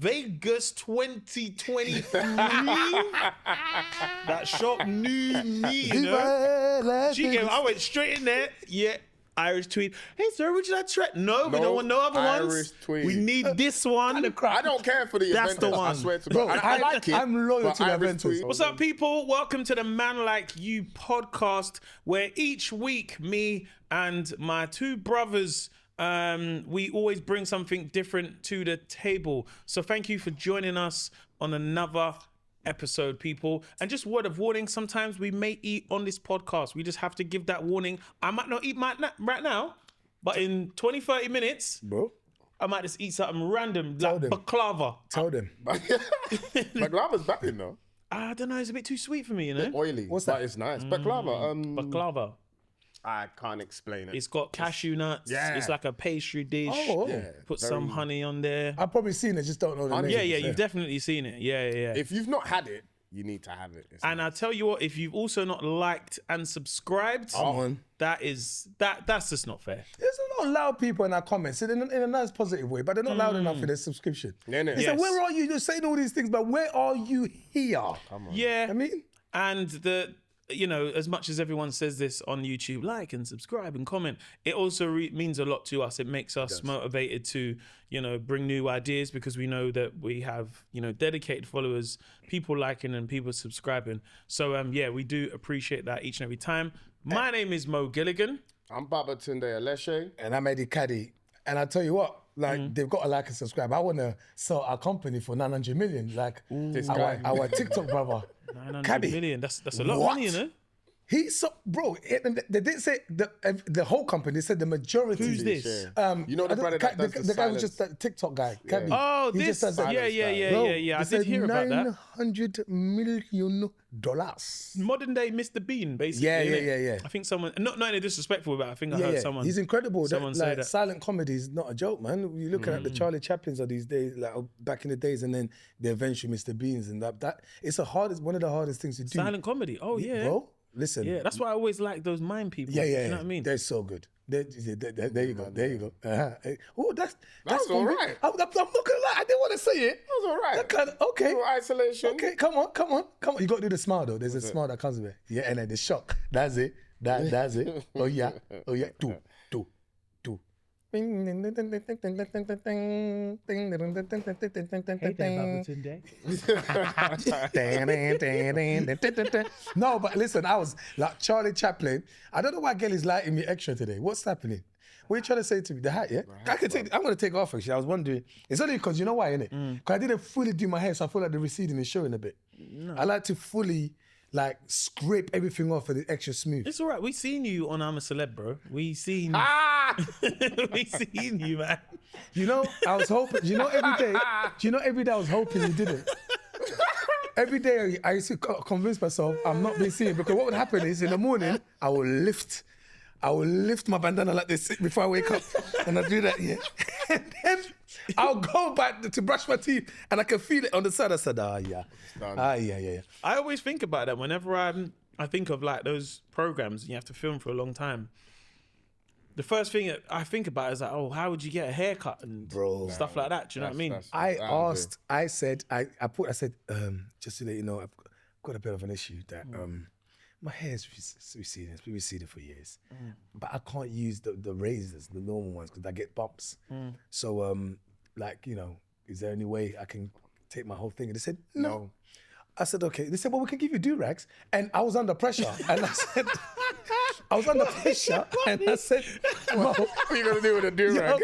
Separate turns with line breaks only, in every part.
Vegas 2023. That shop knew me, you know. I went straight in there. Yeah. Irish tweed. Hey, sir, would you like to try? No, we don't want no other
Irish
ones.
tweed.
We need this one.
I don't care for the
That's
Aventus,
the one.
I swear to God. I like it.
I'm loyal to the
Irish
Aventus.
tweed.
What's up, people? Welcome to the Man Like You podcast, where each week me and my two brothers, we always bring something different to the table. So thank you for joining us on another episode, people. And just word of warning, sometimes we may eat on this podcast. We just have to give that warning. I might not eat right now, but in 20, 30 minutes,
Bro,
I might just eat something random, like
them.
baklava.
tell them.
Baklava's back in though.
I don't know, it's a bit too sweet for me, you know?
Oily.
What's
but
that?
it's nice. Baklava.
Baklava.
I can't explain it.
It's got cashew nuts.
Yeah.
It's like a pastry dish.
Oh,
Yeah,
Put
very-
some honey on there.
I've probably seen it, just don't know the name.
Yeah, you've definitely seen it. Yeah.
If you've not had it, you need to have it. It's
And I tell you what, if you've also not liked and subscribed,
on.
that's just not fair.
There's a lot of loud people in our comments in a nice positive way, but they're not loud enough in their subscription.
No.
They say,
Yes.
where are you? You're saying all these things, but where are you here?
Yeah.
I mean,
And as much as everyone says this on YouTube, like and subscribe and comment, it also means a lot to us. It makes us motivated to, bring new ideas, because we know that we have, dedicated followers, people liking and people subscribing. So, we do appreciate that each and every time. My name is Mo Gilligan.
I'm Barber Tunde Aleshe.
and I'm Eddie Caddy. And I tell you what, they've got to like and subscribe. I want to sell our company for 900 million. Like
This guy.
our TikTok brother.
900
Caddy.
million. That's a lot of
What?
money, you know?
They didn't say the whole company. They said the majority.
Who's this?
You know the brother that does
the
the
guy was
silence?
just that TikTok guy. Caddy.
Oh,
He
this.
just does that.
Yeah.
Bro,
I
they
did
said
hear about that.
$900 million.
Modern day Mr. Bean, basically.
Yeah,
innit?
yeah.
I think someone, not in a disrespectful, but I think I
Yeah,
heard
yeah.
someone.
He's incredible.
someone say that.
Silent comedy is not a joke, man. You're looking at the Charlie Chaplins of these days, like back in the days, and then the eventual Mr. Beans, and that it's one of the hardest things to do.
Silent comedy. Oh, yeah.
Bro, listen.
Yeah, that's why I always like those mime people.
Yeah.
You know what I mean?
They're so good. There you go. There you go. Oh, that's
all right.
I'm not gonna lie. I didn't want to say it.
That was all right.
That kind of, okay.
Little isolation.
Okay, come on. You got to do the smile though. There's a smile that comes with it. Yeah, and then the shock. That's it. That's it. Oh yeah. Two.
Hey there, Baba Tunde.
No, but listen, I was like Charlie Chaplin. I don't know why Gelly's lighting me extra today. What's happening? What are you trying to say to me? The hat, yeah? I'm going to take it off, actually. I was wondering. It's only because, you know why, innit? Because I didn't fully do my hair, so I feel like the receding is showing a bit. No. I like to fully, scrape everything off and it's extra smooth.
It's all right. We seen you on I'm a Celeb, bro. We seen we seen you, man.
You know, I was hoping, every day I was hoping you didn't. Every day I used to convince myself I'm not being seen, because what would happen is in the morning, I will lift my bandana like this before I wake up, and I do that, yeah. And then I'll go back to brush my teeth, and I can feel it on the side. I said, yeah.
I always think about that whenever I think of those programs and you have to film for a long time. The first thing that I think about is how would you get a haircut and stuff like that? Do you know what I mean?
I said, just to let you know, I've got a bit of an issue that my hair's receding. It's been receding for years, but I can't use the razors, the normal ones, because I get bumps. So, is there any way I can take my whole thing? And they said, no. I said, okay. They said, well, we can give you do-rags. And I was under pressure. And I said, and I said,
What are you going to do with a do-rag?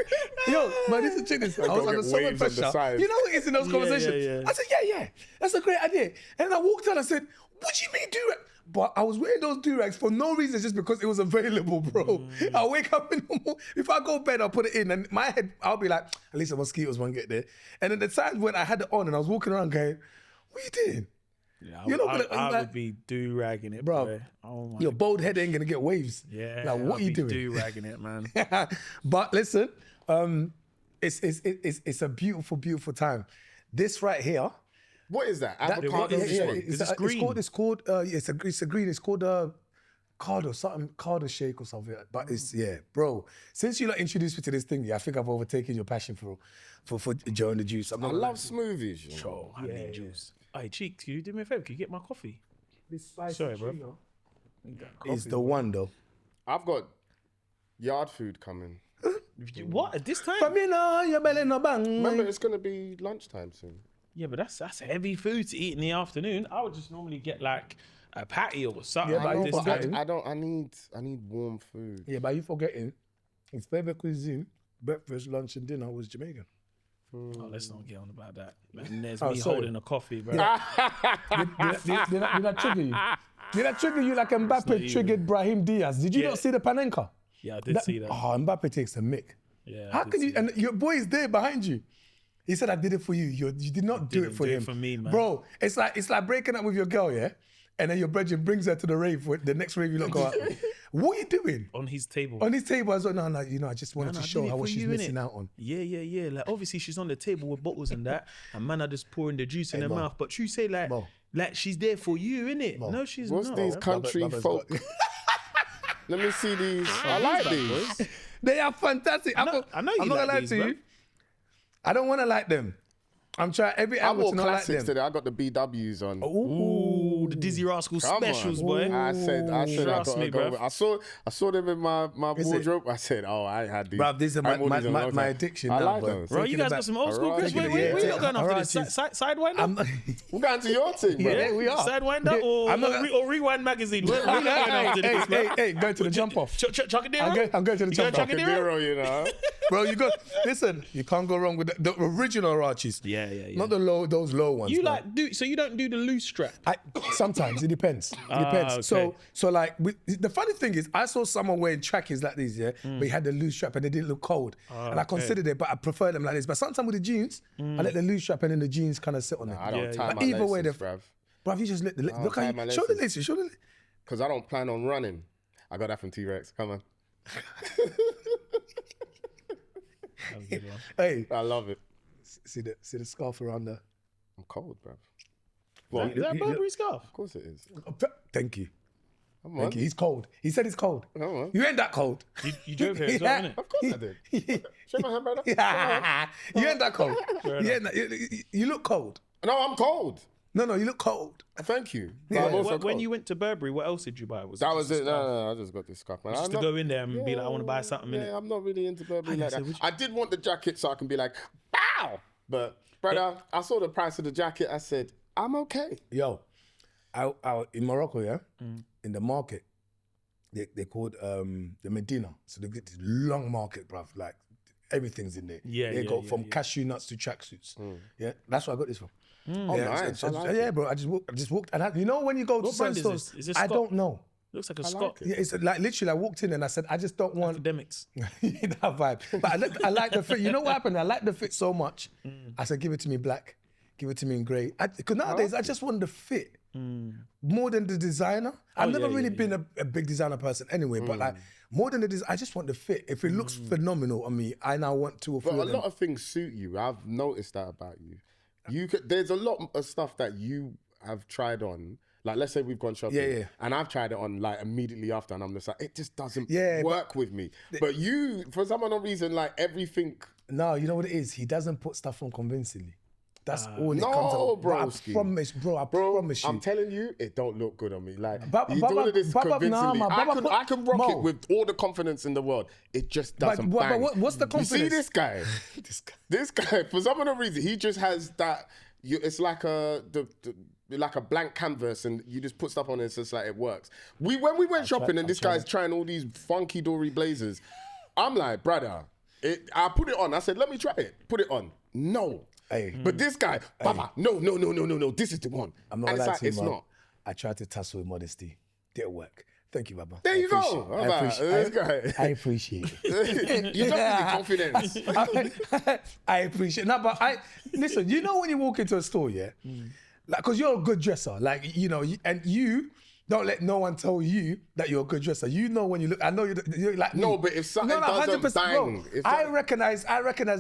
Yo, man, this is this. I was under so much pressure. You know what it is in those conversations?
Yeah.
I said, yeah, that's a great idea. And I walked out, I said, what do you mean do-rag? But I was wearing those do-rags for no reason, just because it was available, bro. I'll wake up in the morning, if I go to bed, I'll put it in, and my head, I'll be like, at least the mosquitoes won't get there. And then the times when I had it on and I was walking around going, what are you doing?
Yeah, I would be do-ragging it,
bro.
Oh my
your bald head ain't gonna get waves.
Yeah,
like what are you doing?
Do-ragging it, man.
But listen, it's a beautiful, beautiful time. This right here.
What is that? Avocado?
Is this green?
It's called. It's green. It's called Cardo, something, Cardo shake or something. But it's, bro. Since you introduced me to this thing, I think I've overtaken your passion for Joe and the Juice.
I love smoothies. You know?
Oh, honey juice. Hey, Cheeks, can you do me a favor? Can you get my coffee? Sorry, bro.
It's the one though.
I've got yard food coming.
What, at this time?
Your belly no bang.
Remember, it's gonna be lunchtime soon.
Yeah, but that's heavy food to eat in the afternoon. I would just normally get like a patty or something.
Yeah, but
like
you
this.
forget-
I need warm food.
Yeah, but you forgetting, his favorite cuisine, breakfast, lunch, and dinner was Jamaican.
Oh, let's not get on about that. And there's
Oh,
me
sorry.
holding a coffee, bro.
Did I trigger you? Did I trigger you like Mbappe triggered Brahim Diaz? Did you
Yeah.
not see the Panenka?
Yeah, I did see that.
Oh, Mbappe takes a mick.
Yeah, I
How
did
can
see
you? And your boy is there behind you. He said, "I did it for you. You did not do it
didn't
for
do it
him,
for me, man.
Bro, it's like breaking up with your girl, yeah, and then your brethren brings her to the rave. The next rave you not go out. What are you doing
On his table.
on this table? I was like, no, I just wanted
Man,
to
I did
show
it
her what
for
she's
you,
missing
innit?
out on.
Yeah. Like obviously she's on the table with bottles and that, and man are just pouring the juice in her
Mo.
mouth. But you say like,
Mo.
like she's there for you, innit?
Mo.
No, she's
What's
not.
these country
Bubba's
folk?
got-
Let me see these. I like these.
They are fantastic.
I know you
I'm not
like
gonna lie
these,
to
bro.
you. I don't want to like them. I'm trying every
I
angle
wore
to not like
classics
them.
today. I got the BWs on.
Ooh, the Dizzy Rascal
Come
specials,
on.
boy.
I said I
Trust
gotta
me,
go.
bruv.
I saw them in my
it?
wardrobe. I said, oh, I had these.
Bruv, these are
I haven't worn these in a long
my
time.
addiction
I
now,
like
bro.
those.
Bro, you
Thinking
guys
about-
got some old school
Alright,
Chris.
taking
Wait,
it,
we
yeah,
not going after this.
Alright,
Sidewinder?
We're going to your thing, bro.
Yeah, we are.
Sidewinder or,
I'm not-
or Rewind Magazine? We're not going after this, bro.
hey, go to the jump off.
Chocadero?
I'm going to the
You
jump
gonna
off.
chuck it
Cadero, you know.
Bro, listen, you can't go wrong with the original Archies.
Yeah.
Not those low ones.
You
bro.
so you don't do the loose strap?
Sometimes it depends. It depends.
okay.
So like the funny thing is, I saw someone wearing trackies like these, yeah, but he had the loose strap and they didn't look cold, and I considered it, but I prefer them like this. But sometimes with the jeans, I let the loose strap and then the jeans kind of sit on it.
I don't
Yeah,
tie
yeah.
my
But either way,
laces,
they're-
bruv.
Bruv, you just look
tie
how
my
you show the
laces.
laces, show the.
Because I don't plan on running. I got that from T-Rex. Come on.
That was a good one.
Hey,
I love it.
see the scarf around the.
I'm cold, bruv.
Is that a Burberry scarf?
Of course it is.
Thank you.
Come on.
Thank you. He's cold. He said he's cold.
Come on.
You ain't that cold.
You drove here as well, innit?
Of course I did. Shake my hand, brother.
You ain't that cold. You look cold.
No, I'm cold.
No, you look cold.
Thank you. But
Yeah.
I'm also
When
cold.
you went to Burberry, what else did you buy?
That was it. No, I just got this scarf, man.
Just
I'm
to
not-
go in there and be like, I want to buy something in
Yeah,
it.
I'm not really into Burberry
I
like
said,
that.
would you-
I did want the jacket so I can be like, bow. But brother, I saw the price of the jacket. I said, I'm okay.
Yo, I in Morocco, yeah, in the market, they called the Medina. So they get this long market, bruv. Like everything's in there.
Yeah,
They
yeah,
go
yeah,
from
yeah.
cashew nuts to tracksuits. Yeah, that's where I got this from.
Oh,
yeah,
nice. I like
yeah,
it.
bro. I just walked, and you know when you go to
What
certain
brand is
stores,
this? Is this
I
Scott?
don't know.
Looks like a
I
Scott.
like it.
Yeah, it's like literally I walked in and I said I just don't want
Academics.
that vibe. But I like the fit. You know what happened? I like the fit so much. I said, give it to me black, give it to me in grey. Because nowadays I just want the fit more than the designer. I've never really been a big designer person anyway, but like more than the design, I just want the fit. If it looks phenomenal on me, I now want two or
But
three
a
of them.
lot of things suit you. I've noticed that about you. There's a lot of stuff that you have tried on. Like, let's say we've gone shopping,
Yeah.
and I've tried it on like immediately after, and I'm just like, it just doesn't
Yeah,
work with me. But you, for some unknown reason, like everything.
No, you know what it is? He doesn't put stuff on convincingly. That's all it
no,
comes out. Bro, I
broski.
promise, bro. I promise you.
I'm telling you, it don't look good on me. Like
But-
you
but-
doing this
but-
convincingly.
nah, man,
I can rock
Mo.
it with all the confidence in the world. It just doesn't bang.
but what's the
You see
confidence?
this guy?
This guy.
This guy, for some unknown reason, he just has that. It's like like a blank canvas, and you just put stuff on it. It's just like it works. When we went shopping, and this guy's trying all these funky dory blazers, I'm like, brother, I put it on. I said, let me try it. Put it on. No.
Hey.
But this guy, Baba, no. This is the one.
I'm not
and
gonna lie
it's like,
to you,
it's
man.
not.
I tried to tussle with modesty. Didn't work. Thank you, Baba.
There
I
you go.
appreciate-
How
I
about
appreciate-
this guy?
I appreciate it.
You just need the confidence.
I appreciate. No, but listen. You know when you walk into a store, yeah, like because you're a good dresser, like you know, and you don't let no one tell you that you're a good dresser. You know when you look. I know you're like
No,
me.
but if something doesn't
100%, bro.
bang, if
I
that-
recognize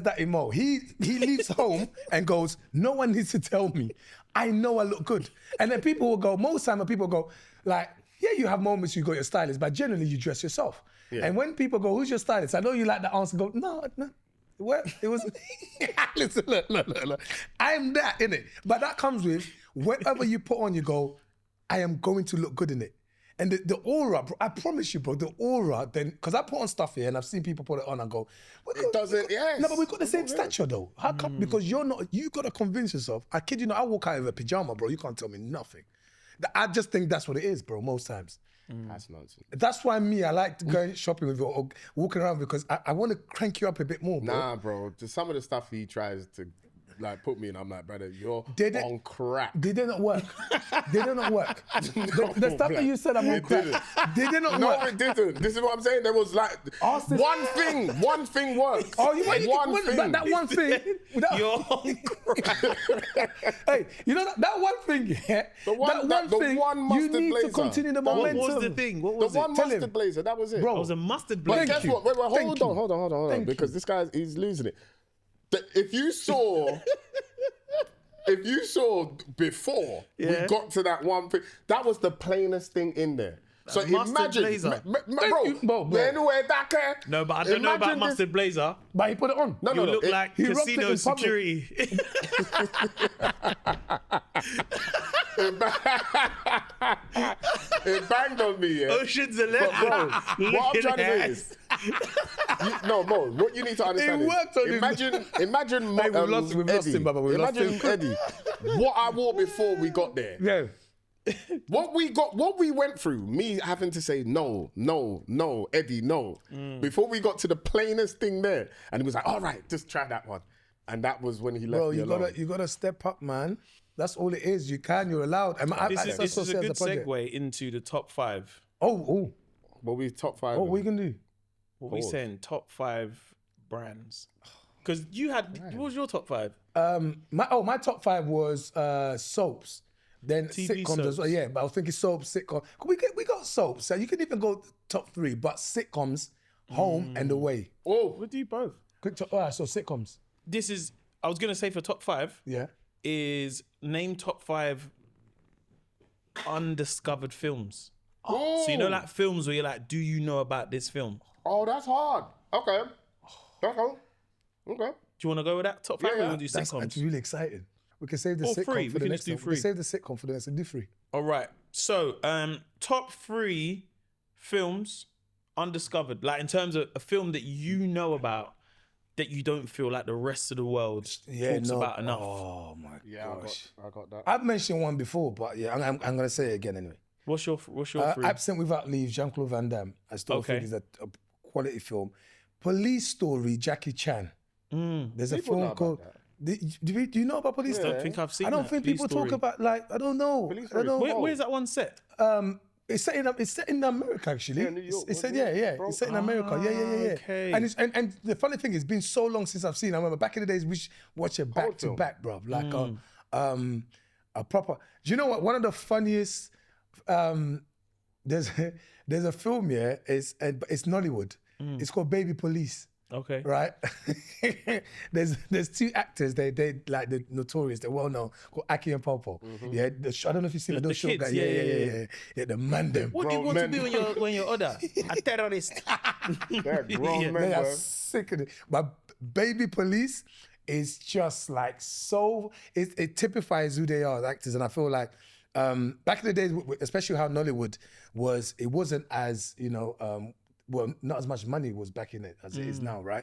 that in Mo. He leaves home and goes, no one needs to tell me. I know I look good, and then people will go. Most time, people go like, yeah, you have moments you got your stylist, but generally you dress yourself. And when people go, who's your stylist? I know you like the answer. Go, no. Well, it was. Listen, look. I'm that in it, but that comes with whatever you put on. You go, I am going to look good in it. And the aura, bro, I promise you, bro, the aura, then, because I put on stuff here and I've seen people put it on and go,
It doesn't, yes.
No, but we've got the same stature though. How come? Because you got to convince yourself. I kid you not, I walk out of a pajama, bro, you can't tell me nothing. I just think that's what it is, bro, most times.
That's nonsense.
That's why I like going shopping with you or walking around because I want to crank you up a bit more, bro.
Nah, bro, just some of the stuff he tries to like put me in, I'm like, brother, you're on crack.
Did it not work? Did it not work? The stuff that you said I'm on crack. Did it not work?
No, it didn't. This is what I'm saying. There was like one thing worked.
Oh, you
one thing.
That one thing.
You're on crack.
Hey, you know that one thing, yeah?
The one
you
mustard
need
blazer.
to continue the momentum.
What was the thing? What was
The one
it?
Tell
mustard
him.
blazer, that was it.
Bro.
It was a mustard
But
blazer.
guess what? Wait,
Thank you.
hold on.
Thank
Because this guy, he's losing it. If you saw... If you saw before we got to that one thing, that was the plainest thing in there. So
mustard
imagine,
blazer.
bro, anyway, that guy.
No, but I don't know about mustard blazer.
But he put it on.
You look like
he rocked it
casino
in public.
security.
It banged on me, yeah.
Ocean's 11.
But bro, what I'm trying to say is, no, Mo, what you need to understand
It worked on
is,
him.
imagine
Hey, we've lost him, Baba, we've lost
imagine
him.
Eddie, what I wore before we got there.
Yeah.
What we went through, me having to say no, Eddie, no. Before we got to the plainest thing there. And he was like, all right, just try that one. And that was when he left
Bro,
me alone.
you gotta step up, man. That's all it is. You're allowed.
This is a good segue into the top 5.
Oh.
Well, we top 5.
Oh, what are you gonna do?
What we saying? Top 5 brands. Because you had, what was your top 5?
My top 5 was soaps. Then
TV
sitcoms as well.
soaps.
Yeah, but I was thinking soaps, sitcom. We got soaps. So you can even go top 3, but sitcoms, home and away.
Oh,
We'll do both.
Quick top. All right, so sitcoms.
This is, I was going to say for top 5,
Yeah.
is name top 5 undiscovered films.
oh.
So you know like films where you're like, do you know about this film?
Oh, that's hard. Okay. That's hard. Okay.
Do you want to go with that top 5 or you want to do
That's
sitcoms?
really exciting. We can save the
Or
sitcom
three.
for
We
the
can
next
just do
one. We
three.
can save the sitcom for the next one. Do 3.
All right. So, top 3 films undiscovered, like in terms of a film that you know about that you don't feel like the rest of the world talks about enough.
Oh my
Yeah,
gosh.
I got that.
I've mentioned one before, but yeah, I'm gonna say it again anyway.
What's your 3?
Absent Without Leave, Jean-Claude Van Damme. I still
Okay.
think is a quality film. Police Story, Jackie Chan. There's a
People know
film
about
called.
that.
Do you know about Police
I
Story?
don't think I've seen
I don't
that.
think
Police
people
Story.
talk about I don't know.
Police
I don't know.
Story.
Where's that one set?
It's set in America actually.
Yeah, New York,
It's set,
wasn't it,
yeah.
bro?
It's set in America. Yeah.
okay.
And and the funny thing is, it's been so long since I've seen. I remember back in the days we watch it back to
film.
back, bro. Like a proper. Do you know what? One of the funniest. There's a film here. It's Nollywood. It's called Baby Police.
Okay.
Right, there's 2 actors. They like the notorious, they're well known, called Aki and Popo. Yeah, I don't know if you've seen
The
those short
kids,
guys.
yeah.
Yeah, the mandem.
What do you want to be when you're older? A terrorist.
They're grown
Yeah.
men,
They are
bro.
sick of it. But Baby Police is just like so. It typifies who they are as actors, and I feel like back in the days, especially how Nollywood was, it wasn't as well, not as much money was back in it as it is now, right?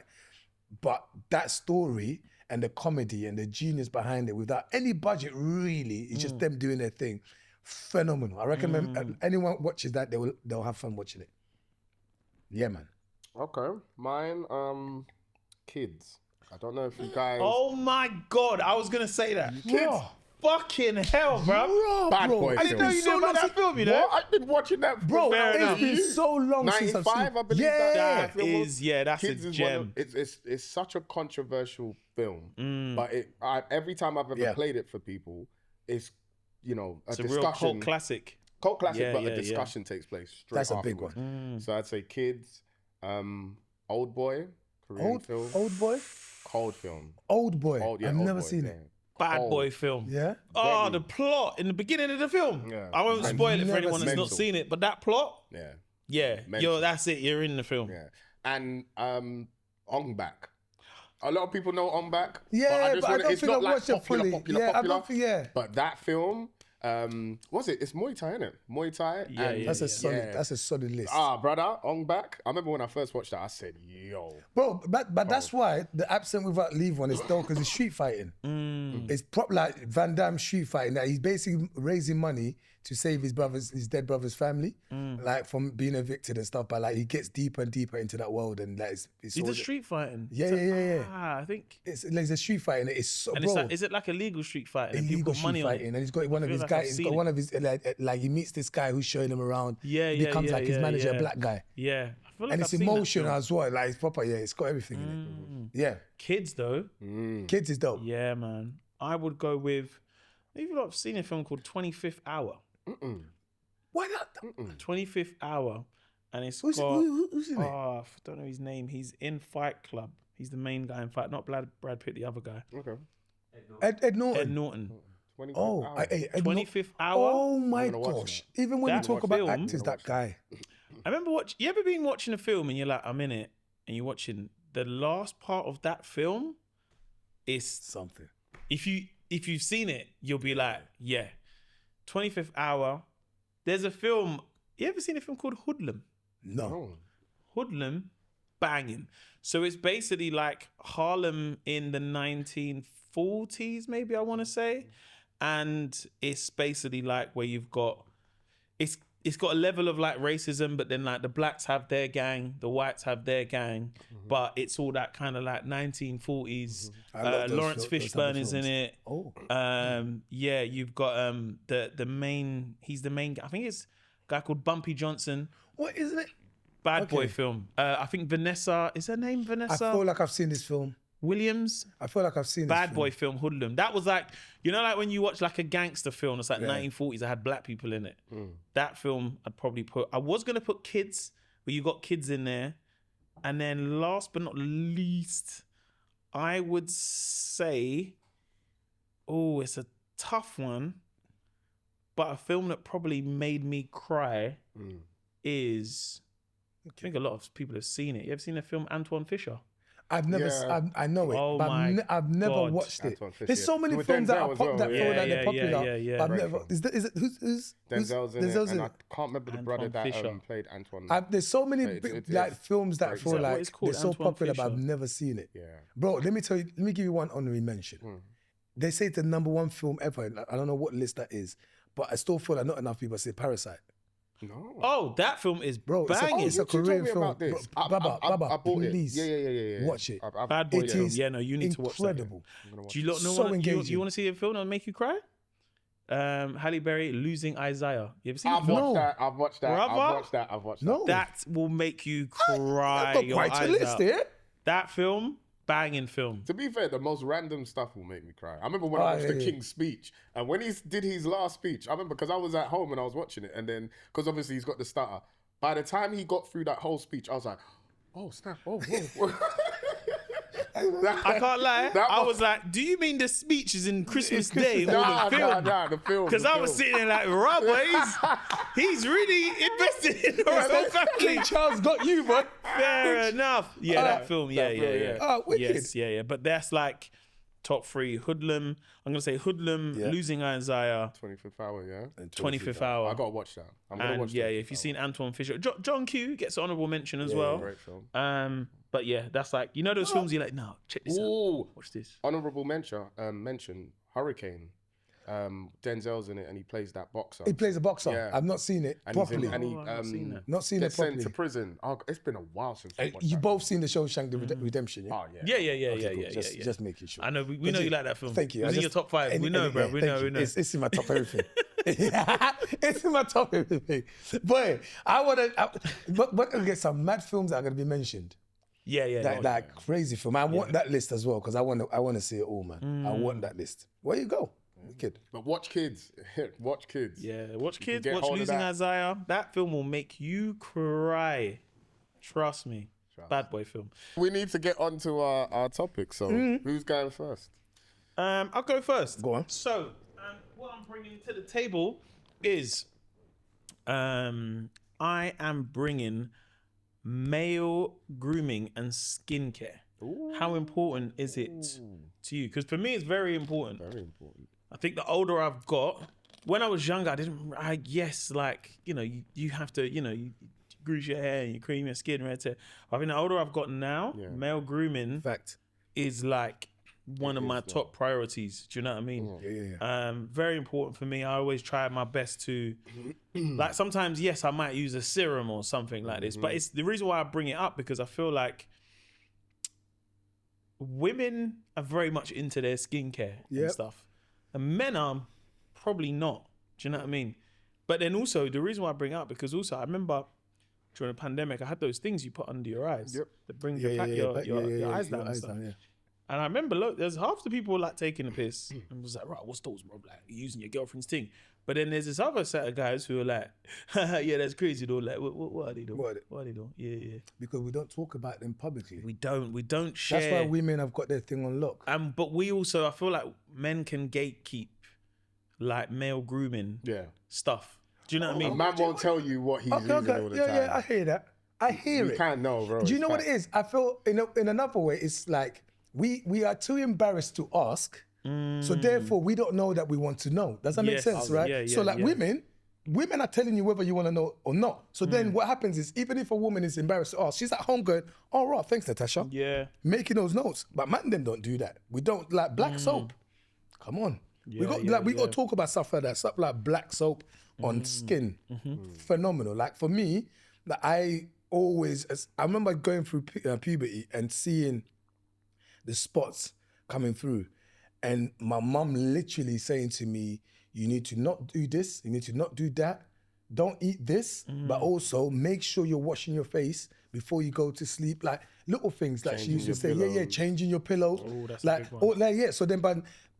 But that story and the comedy and the genius behind it, without any budget, really, it's just them doing their thing. Phenomenal. I recommend anyone watches that, they'll have fun watching it. Yeah, man.
Okay. Mine, kids. I don't know if you guys...
Oh my God, I was going to say that.
Kids.
Fucking hell, bro.
Bad boy
I didn't know
film.
you knew about that film, you know?
What? I've been watching that.
Bro,
Fair enough.
it's been so long since I've seen
95, I believe
yeah.
that film was.
That's
Kids
a
is
gem.
it's such a controversial film, but every time I've ever played it for people, it's a
It's a
discussion.
real cult classic.
Cult classic,
Yeah,
but
yeah,
a discussion takes place straight
That's a big
afterwards. So I'd say Kids, Old Boy, Korean film,
Old Boy?
cold film.
Old Boy.
Old, yeah,
I've
Old
never
Boy,
seen
yeah.
it.
Bad
Oh.
boy film.
Yeah?
Oh, the plot in the beginning of the film.
Yeah.
I won't spoil it for
never
anyone that's
seen
not
it.
seen it, but that plot,
Yeah.
yeah,
Mental.
that's it. You're in the film.
Yeah. And Ong Bak. A lot of people know Ong Bak.
Yeah, but I don't
it's
think
not
I
like
watched it fully.
popular.
I don't think, yeah.
But that film, what's it? It's Muay Thai, isn't it? Muay Thai.
Yeah,
and
yeah,
That's a solid.
yeah.
That's a solid list,
Brother, Ong Bak. I remember when I first watched that, I said, yo.
bro. But that's why the Absent Without Leave one is dope because it's street fighting. It's proper like Van Damme street fighting. That he's basically raising money to save his dead brother's family, like from being evicted and stuff. But like he gets deeper and deeper into that world, and like it's
He
all
does street fighting.
Yeah.
I think.
It's like a street fighting. It's so,
And
bro.
it's like, is it like illegal street fighting? And people
illegal
got money
street
on
fighting,
it.
and he's got one of
feel
his
like I've
guys. He's
seen
got
it.
one of his like he meets this guy who's showing him around.
Yeah,
becomes like his manager,
yeah.
a black guy,
Yeah. I feel like
and
I've
it's
seen that
emotional
film.
as well. Like it's proper. Yeah, it's got everything in it. Yeah,
Kids though,
Kids is dope.
yeah, man. I would go with. Maybe I've seen a film called 25th Hour.
Why not?
25th Hour, and it's
Who's
got.
who's in it?
Oh, I don't know his name. He's in Fight Club. He's the main guy in Fight, not Brad Pitt, the other guy.
Okay.
Ed Norton.
Ed Norton.
25
Oh,
hours.
Ed Norton.
25th Hour.
Oh my
gonna watch
gosh! Even when we
That
talk about
film-
actors, that guy.
I remember you ever been watching a film and you're like, I'm in it, and you're watching the last part of that film is
Something.
if you've seen it, you'll be like, yeah. 25th Hour. There's a film. You ever seen a film called Hoodlum?
No.
Oh.
Hoodlum, banging. So it's basically like Harlem in the 1940s, maybe I want to say, and it's basically like where you've got it's got a level of like racism, but then like the blacks have their gang, the whites have their gang, but it's all that kind of like 1940s.
I love those
Lawrence
those type of
Fishburne is in
films.
it.
Oh.
Yeah, you've got the main. He's the main. I think it's a guy called Bumpy Johnson.
What isn't it?
Bad boy
Okay.
film. I think Vanessa, is her name
I
Vanessa
feel like I've seen this film.
Williams?
I feel like I've seen
Bad
this
boy film, Hoodlum. That was like, you know, like when you watch like a gangster film, it's like
Yeah.
1940s, that had black people in it. That film I'd probably I was going to put kids, where you got kids in there. And then last but not least, I would say, oh, it's a tough one, but a film that probably made me cry is, I think a lot of people have seen it. You ever seen the film Antoine Fisher?
I've never.
Yeah.
I know it,
Oh
but
my
I've never
God.
watched it.
Antoine Fisher,
There's so
yeah.
many
With
films that
Denzel
are
as well,
that
yeah.
feel like
Yeah,
they're popular.
yeah.
But I've
Great
never.
film.
Is it who's
Denzel's in it,
Denzel's
and
in
I
it?
can't remember the
Antoine
brother that
Fisher.
played Antoine.
There's so many
It's
like films that
great.
feel
Is that
what
like
it's called?
they're so
Antoine
popular, but I've
Fisher?
never seen it.
Yeah.
Bro, let me tell you. Let me give you one honorary mention. They say it's the #1 film ever. I don't know what list that is, but I still feel like not enough people say Parasite.
No.
Oh, that film is
Bro,
banging.
it's a
You told
Korean
me
film.
about this.
Bro, Baba,
I bought
please.
it. Yeah.
Watch it.
Bad boy
It
film.
is
Yeah, no, you need to watch that.
incredible.
Do you lot know
So
what?
engaging.
You want to see a film that'll make you cry? Halle Berry losing Isaiah. You ever seen
I've
that?
No.
watched that.
Brother?
I've watched
No.
That will make you cry.
I've got
your
quite a
eyes
list
out.
here.
That film, banging film.
To be fair, the most random stuff will make me cry. I remember when I watched the King's speech, and when he did his last speech, I remember because I was at home and I was watching it, and then because obviously he's got the stutter. By the time he got through that whole speech, I was like, "Oh snap! Oh whoa!"
I can't lie.
That
I
was-
was like, do you mean the speech is in Christmas Day or
Nah,
the film?
the film.
Because I was sitting there like, right, boy, he's really invested in the royal family.
King Charles got you, boy.
Fair enough. Yeah, that film. Yeah,
that
yeah,
film,
yeah.
yeah.
Oh, wicked.
Yes, yeah. But that's like top 3. Hoodlum. I'm gonna say Hoodlum,
Yeah.
Losing Isaiah,
25th hour, yeah.
25th Hour.
I gotta watch that. I'm gonna
And
watch.
yeah,
25th
if you've
Hour.
seen Antoine Fisher, John Q gets an honourable mention as well.
Great film.
But yeah, that's like, you know those films you're like, no, check this out.
Ooh,
Watch this.
honourable mention. Hurricane. Denzel's in it, and he plays that boxer.
He plays a boxer.
Yeah.
I've not seen it
And he's in-
properly.
and he
Oh, I've not seen that.
Not seen it
gets sent
properly.
to prison. Oh, it's been a while since I watched
You
that.
both seen the Shawshank Redemption, yeah?
Oh yeah.
Yeah.
Just making sure.
I know, we know you like that film.
Thank you.
It was in your top 5. We know, bro. We know.
It's in my top everything. It's in my top everything. Boy, I want to. But gonna get some mad films that are gonna be mentioned.
Yeah.
That crazy film. I want that list as well because I want to see it all, man. I want that list. Where you go, kid?
But watch kids. Watch kids.
Yeah, watch Kids,
get
watch
hold of
Losing
that.
Isaiah. That film will make you cry. Trust me. Bad boy film.
We need to get on to our topic. So who's going first?
I'll go first.
Go on.
So, what I'm bringing to the table is, I am bringing male grooming and skincare. How important is it to you? Because for me, it's very important.
Very important.
I think the older I've got, when I was younger, you have to, you grease your hair and you cream your skin, right? I think the older I've got now, male grooming
Fact.
is like one of my top priorities. Do you know what I mean?
Yeah.
Very important for me. I always try my best to, like sometimes, yes, I might use a serum or something like this, but it's the reason why I bring it up because I feel like women are very much into their skincare and stuff. And men are probably not. Do you know what I mean? But then also, the reason why I bring it up, because also I remember during the pandemic, I had those things you put under your eyes that bring your eyes down and stuff. And I remember, look, there's half the people like taking the piss and was like, right, what's those, bro? Like using your girlfriend's thing. But then there's this other set of guys who are like, yeah, that's crazy though. Like, what are they doing? What are they doing? Yeah.
Because we don't talk about them publicly.
We don't share.
That's why women have got their thing on lock.
But we also, I feel like men can gatekeep like male grooming stuff. Do you know what I mean?
A man won't tell you what he's using all the time.
Yeah, I hear that. I hear it.
You can't know, bro.
Do you know what it is? I feel in another way, it's like we are too embarrassed to ask. So therefore, we don't know that we want to know. Does that make sense, right? So women are telling you whether you want to know or not. So then what happens is, even if a woman is embarrassed to ask, she's at home going, all right, thanks, Natasha.
Yeah.
Making those notes. But man, them don't do that. We don't, like black soap. Come on. We got to talk about stuff like that. Stuff like black soap on skin. Phenomenal. Like for me, I remember going through puberty and seeing the spots coming through. And my mum literally saying to me, you need to not do this, you need to not do that. Don't eat this, but also make sure you're washing your face before you go to sleep. Like little things like she used to say, changing your pillows.
Oh, that's a big one.
So then,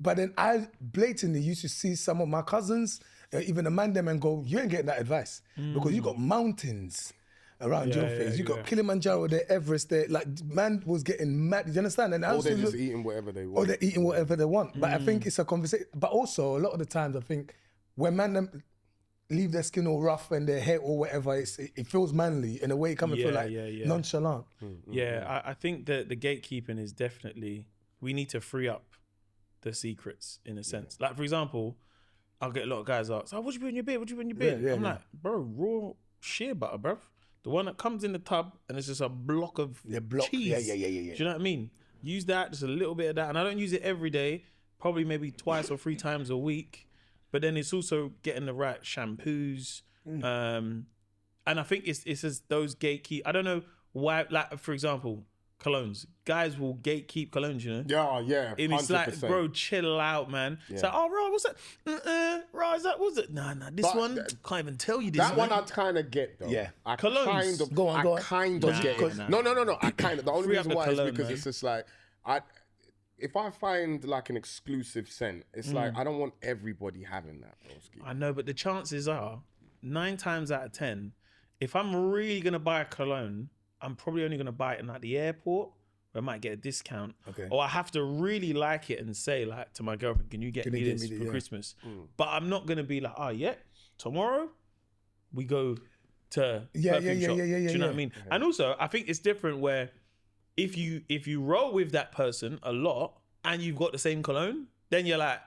but then I blatantly used to see some of my cousins, even the mandem, and go, you ain't getting that advice because you got mountains around your face. You got Kilimanjaro there, Everest there. Like man was getting mad. Do you understand? And
or they're just eating whatever they want.
Or they're eating whatever they want. But I think it's a conversation. But also a lot of the times I think when man leave their skin all rough and their hair or whatever, it feels manly in a way. Coming feel like nonchalant.
I think that the gatekeeping is definitely, we need to free up the secrets in a sense. Like for example, I'll get a lot of guys ask, "Oh, what you put in your beard? What you put in your beard?" I'm like, bro, raw shea butter, bro. The one that comes in the tub and it's just a block of cheese.
Yeah.
Do you know what I mean? Use that, just a little bit of that. And I don't use it every day, probably maybe twice or 3 times a week. But then it's also getting the right shampoos. And I think it's just those gatekeep. I don't know why, like for example, colognes. Guys will gatekeep colognes, you know?
Yeah.
And it's
100%.
like, bro, chill out, man. It's like, oh, Ron, what's that? Ron, is that, what's it? Nah, this one, can't even tell you this
That one I kind of get, though.
Yeah.
I
Colognes.
kind of get it. No. I kind of. The only reason why is because it's just like, if I find like an exclusive scent, it's like, I don't want everybody having that, broski.
I know, but the chances are, 9 times out of 10, if I'm really going to buy a cologne, I'm probably only going to buy it at the airport where I might get a discount.
Okay.
Or I have to really like it and say like to my girlfriend, can you get me this for Christmas? But I'm not going to be like, oh yeah, tomorrow we go to perfume shop. Do you know what I mean? And also, I think it's different where if you roll with that person a lot and you've got the same cologne, then you're like,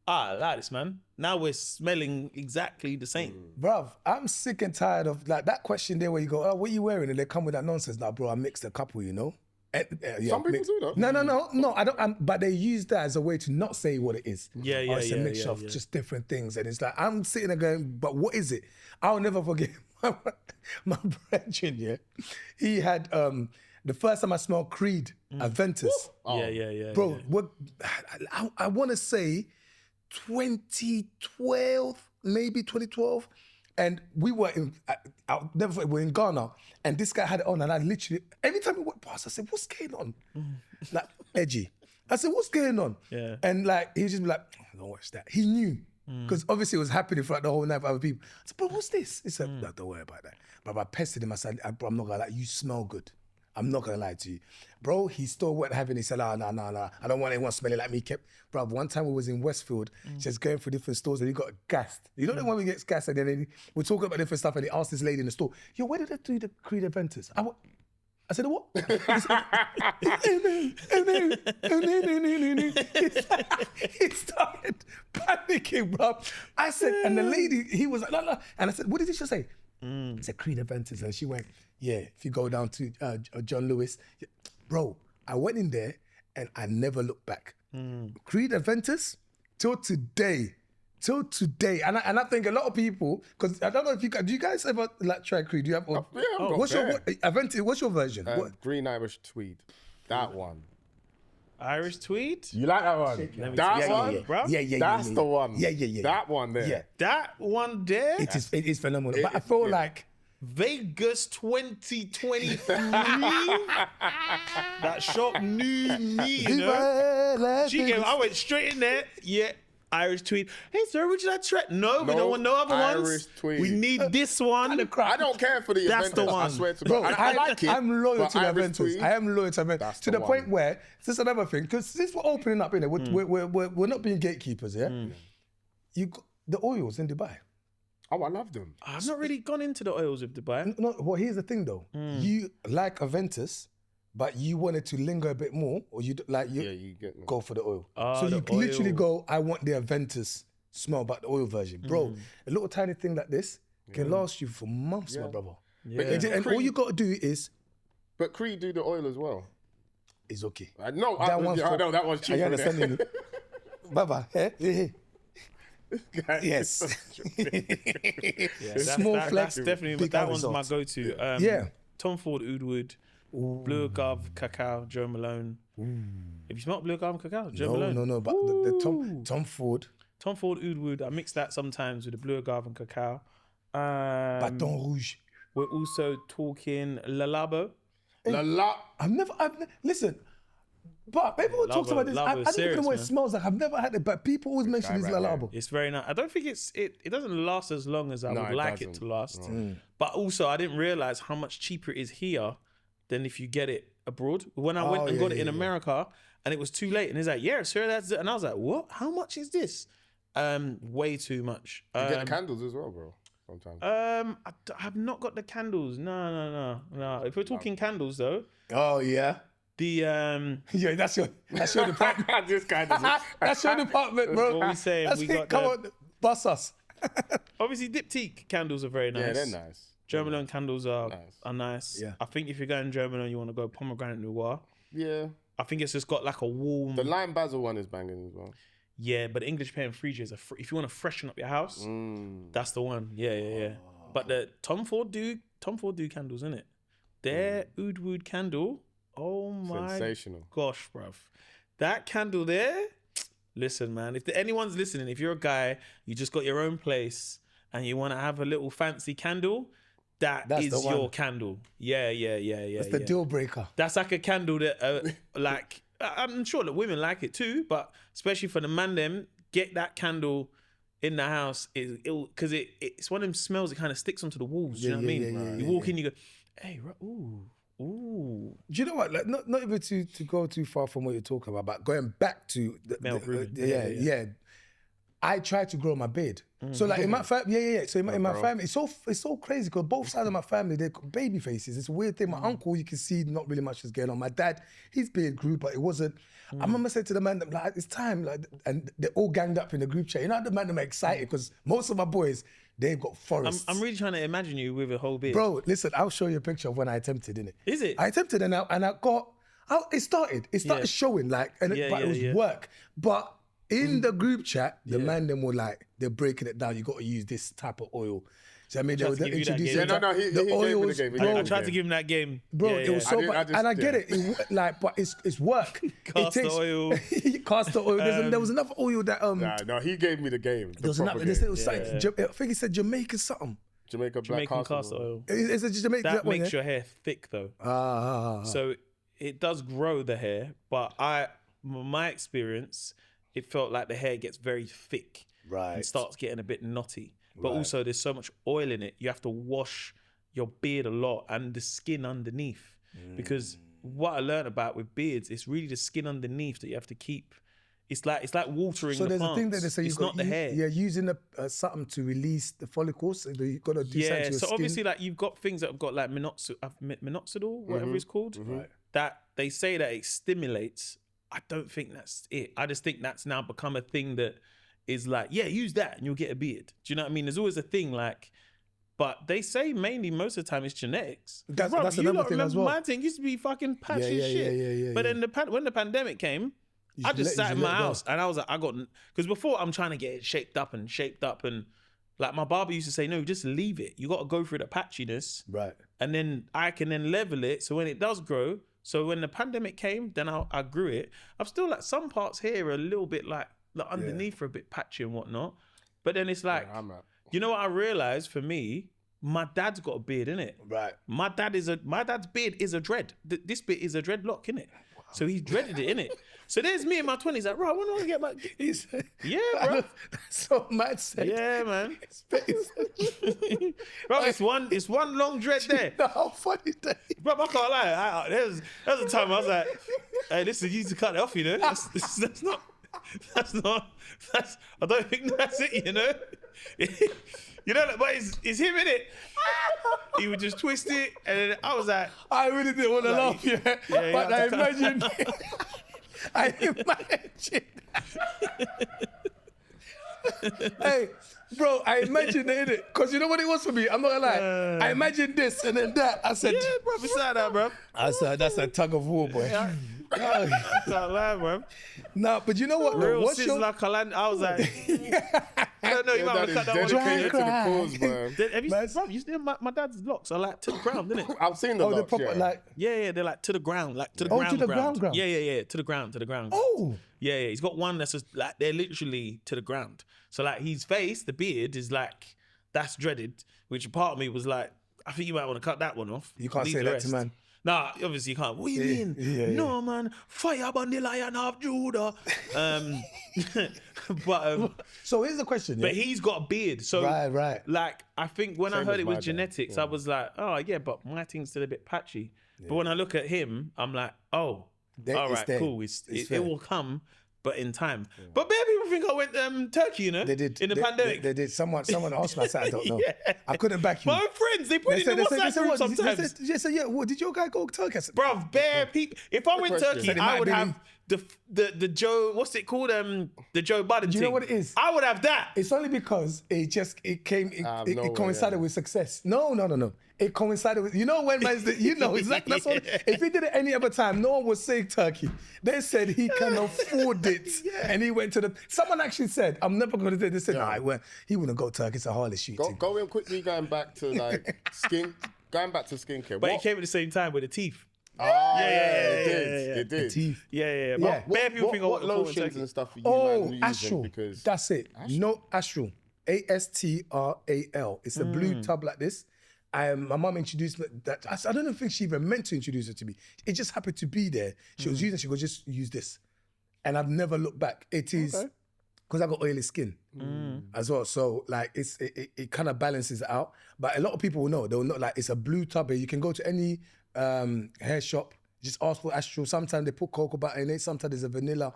I like this, man. Now we're smelling exactly the same.
Bruv, I'm sick and tired of like that question there where you go, oh, what are you wearing? And they come with that nonsense. Now, bro, I mixed a couple, you know?
Some people do that.
No, I don't. But they use that as a way to not say what it is. It's a mixture of just different things. And it's like, I'm sitting there going, but what is it? I'll never forget my brethren, he had, the first time I smelled Creed, Aventus. Bro, what I want to say 2012, maybe 2012. And we were I'll never forget, we were in Ghana, and this guy had it on, and I literally, every time we went past, I said, what's going on? Like, edgy. I said, what's going on?
Yeah.
And like, he just be like, don't watch that. He knew, because obviously it was happening for like the whole night for other people. I said, bro, what's this? He said, no, don't worry about that. But I pestered him, I said, bro, I'm not gonna lie, you smell good. I'm not gonna lie to you, bro. He still went having. He said, "Ah, no, I don't want anyone smelling like me." Bro, one time we was in Westfield, just going through different stores, and he got gassed. You know the one we get gassed, and then we're talking about different stuff, and he asked this lady in the store, "Yo, where did they do the Creed Aventus?" I said, "What?" He started panicking, bro. I said, and the lady, he was like, "No," and I said, "What did he just say?" He said, "Creed Aventus," and she went, "Yeah, if you go down to John Lewis." Bro, I went in there and I never looked back. Creed Aventus, till today. And I think a lot of people, because I don't know if do you guys ever like try Creed? Do you have?
Yeah, I've got
Aventus? What's your version?
Green Irish Tweed. That one.
Irish tweed.
You like that one? That one,
bro?
Yeah.
That's the one.
Yeah.
That one there.
Yeah.
That one there.
It is phenomenal. But I feel like
Vegas 2023. That shop knew me, you know. I went straight in there. Yeah. Irish tweed. Hey, sir, would you like to try? No, we don't want no other
Irish
ones.
tweed.
We need this one.
I don't care for the
That's the
Aventus,
one.
I swear to
bro,
God. I like it.
I'm loyal
but
to the
Irish
Aventus.
tweed,
I am loyal to Aventus.
That's
To
the
the point
one.
where, this is another thing, because since we're opening up, innit, we're not being gatekeepers, yeah? You got the oils in Dubai.
Oh, I love them.
I've not really gone into the oils of Dubai.
No, well, here's the thing though. You like Aventus, but you wanted to linger a bit more, or you
You get them.
go for the oil.
Ah,
So
the
you can literally
oil.
go, I want the Aventus smell, but the oil version. Bro, a little tiny thing like this can last you for months, my brother.
But
And all you got to do
But Creed do the oil as well.
is okay.
No,
That one's
I
for-
know that one's
Are
cheaper.
you understanding? Baba, yes. Small
That's
flex,
definitely,
big
that one's my
results.
go-to.
Yeah.
Tom Ford Oud Wood, Blue Agave Cacao, Joe Malone. Have you smelled Blue Agave Cacao? Joe Malone?
No. But the Tom Ford,
Tom Ford Oud Wood. I mix that sometimes with the Blue Agave and Cacao.
Baton Rouge.
We're also talking Lalabo.
Listen, but people talk about this. I don't even know what it smells like. I've never had it, but people always mention this Lalabo.
It's very nice. I don't think it doesn't last as long as I would
it
like it
doesn't.
to last. But also, I didn't realize how much cheaper it is here than if you get it abroad. When I went and got it in America, and it was too late, and he's like, "Yeah, sure, that's it." And I was like, "What? How much is this?" Way too much.
You get the candles as well, bro. Sometimes.
I have not got the candles. No. If we're talking candles, though,
Oh yeah.
the
Yeah, that's your department.
This guy doesn't.
That's your department, bro.
what we saying?
That's
We
it.
got
Come
the-
on, bust us.
obviously Diptyque candles are very nice.
Yeah, they're nice.
German candles are
Nice.
nice.
Yeah.
I think if you're going German, you want to go pomegranate noir.
Yeah.
I think it's just got like a warm.
The lime basil one is banging as well.
Yeah, but the English pear and Frisia is if you want to freshen up your house, that's the one. Yeah. But the Tom Ford do candles, innit? Their Oud Wood candle. Oh my
Sensational.
gosh, bruv. That candle there. Listen, man. If anyone's listening, if you're a guy, you just got your own place and you want to have a little fancy candle, that's
the one.
your candle. Yeah.
That's the deal breaker.
That's like a candle that, like, I'm sure that women like it too, but especially for the man, them get that candle in the house because it's one of them smells. It kind of sticks onto the walls. Do you know what I mean? You walk in, you go, hey, ooh.
Do you know what? Like, not even to go too far from what you're talking about, but going back to
Male grooming.
Yeah. I try to grow my beard. So like in my family, So in my family, it's so crazy because both sides of my family, they've got baby faces. It's a weird thing. My uncle, you can see not really much is going on. My dad, his beard grew, but it wasn't. I remember saying to the man, like, it's time, like, and they're all ganged up in the group chat. You know, the man, I'm excited because most of my boys, they've got forests.
I'm really trying to imagine you with a whole beard.
Bro, listen, I'll show you a picture of when I attempted, innit?
Is it?
I attempted and I got, it started showing like, but it was work. But in the group chat, the man them were like, they're breaking it down. You got to use this type of oil. So I mean, they were
Tried to give you that
introducing
game.
he
the
gave me the
oils,
game. He
bro.
gave me
I
the
tried to give him that game.
Bro,
Yeah,
it was
yeah.
so
I
bad.
just-
And I get it. Like, but it's work.
Castor oil.
Castor oil. There was another oil that
No, he gave me the game.
there was another. This little site, I think he said Jamaican something.
Jamaican
Jamaican
black
castor oil.
Is it Jamaican?
That makes your hair thick though.
Ah.
So it does grow the hair, but my experience, it felt like the hair gets very thick.
Right.
And starts getting a bit knotty. But also there's so much oil in it, you have to wash your beard a lot and the skin underneath. because what I learned about with beards, it's really the skin underneath that you have to keep. It's like watering
So
the
there's
plants.
a thing that they say
it's not the hair.
You're using something to release the follicles. So you've got to do something to your
so
skin.
obviously, like you've got things that have got like minoxidil, whatever it's called, that they say that it stimulates. I don't think that's it. I just think that's now become a thing that is like, yeah, use that and you'll get a beard. Do you know what I mean? There's always a thing like, but they say mainly most of the time it's genetics.
That's
you
another
lot
thing as
remember
well.
my thing used to be fucking patchy as shit.
Yeah.
But then when the pandemic came, I just sat in my house and I was like, because before I'm trying to get it shaped up and like my barber used to say, no, just leave it. You got to go through the patchiness.
Right.
And then I can then level it. So when it does grow, so when the pandemic came, then I grew it. I'm still like some parts here are a little bit like underneath are a bit patchy and whatnot. But then it's like, you know what I realized for me, my dad's got a beard, innit?
Right.
My dad's beard is a dread. This bit is a dreadlock, innit? So he dreaded it, innit? So there's me in my 20s, like, right, when do I get my... Yeah, bro.
That's so mad said.
Yeah, man. Bro, it's one long dread there.
How funny that is.
Bro, I can't lie. There's a time I was like, hey, this is you to cut it off, you know? That's I don't think that's it, you know? You know, but it's him, innit? He would just twist it, and then I was like...
I really didn't want to laugh, but I imagine... I imagine... Hey, bro, I imagine it, innit? Because you know what it was for me? I'm not gonna lie. I imagined this and then that. I said...
Yeah, bro, beside that, bro.
I said, that's a tug of war, boy.
I can't lie, bro.
No, but you know what?
Real
What's your...
like Cologne. I was like... I don't know, you might want to cut that one.
Dedicated to the cause, man.
Have you, bro, you see my dad's locks are like to the ground, isn't it?
I've seen the locks,
proper, like...
Yeah, they're like to the ground, to the ground. Yeah, to the ground.
Oh!
Yeah, he's got one that's just like, they're literally to the ground. So like his face, the beard is like, that's dreaded, which part of me was like, I think you might want to cut that one off.
You can't
Leave
say
the
that
rest.
to man.
Nah, obviously you can't. What do you mean?
Yeah.
No, man. Fire upon the Lion of Judah. But
So here's the question.
but he's got a beard. So
Right.
like I think when I
Same
heard
as
it
my
was
dad,
genetics, I was like, oh yeah, but my thing's still a bit patchy. But when I look at him, I'm like, oh, all right,
there.
cool.
It's
It
fair.
will come, but in time. But bare people think I went Turkey, you know?
They did.
In the pandemic.
They did. Someone asked me, I said, I don't know.
Yeah.
I couldn't back you.
My own friends, they put it in the WhatsApp group sometimes.
They said, yeah, what, did your guy go to Turkey? I said,
Bruv, bare people. If I went
question.
Turkey,
So they
I
might
would
be
have the Joe, what's it called? The Joe Budden
Do you
thing.
know what it is?
I would have that.
It's only because it coincided with success. No. It coincided with, you know when man's, you know exactly. That's what, if he did it any other time, no one would say Turkey. They said he can afford it. And he went to someone actually said, I'm never going to do this. They said, no, he wouldn't go Turkey. It's a Harley shooting.
Going back to like going back to skincare.
But it came at the same time with the teeth.
It did.
Teeth.
Yeah.
Yeah.
But bare people think I
what
went to
lotions
Turkey.
and stuff are you using?
Astral.
Because
That's it. No, Astral. Astral. It's a blue tub like this. My mum introduced me that. I don't think she even meant to introduce it to me. It just happened to be there. She was using it. She goes, just use this. And I've never looked back. It is because I got oily skin as well. So like it kind of balances it out. But a lot of people will know. They'll know like it's a blue tub. You can go to any hair shop. Just ask for Astral. Sometimes they put cocoa butter in it. Sometimes there's a vanilla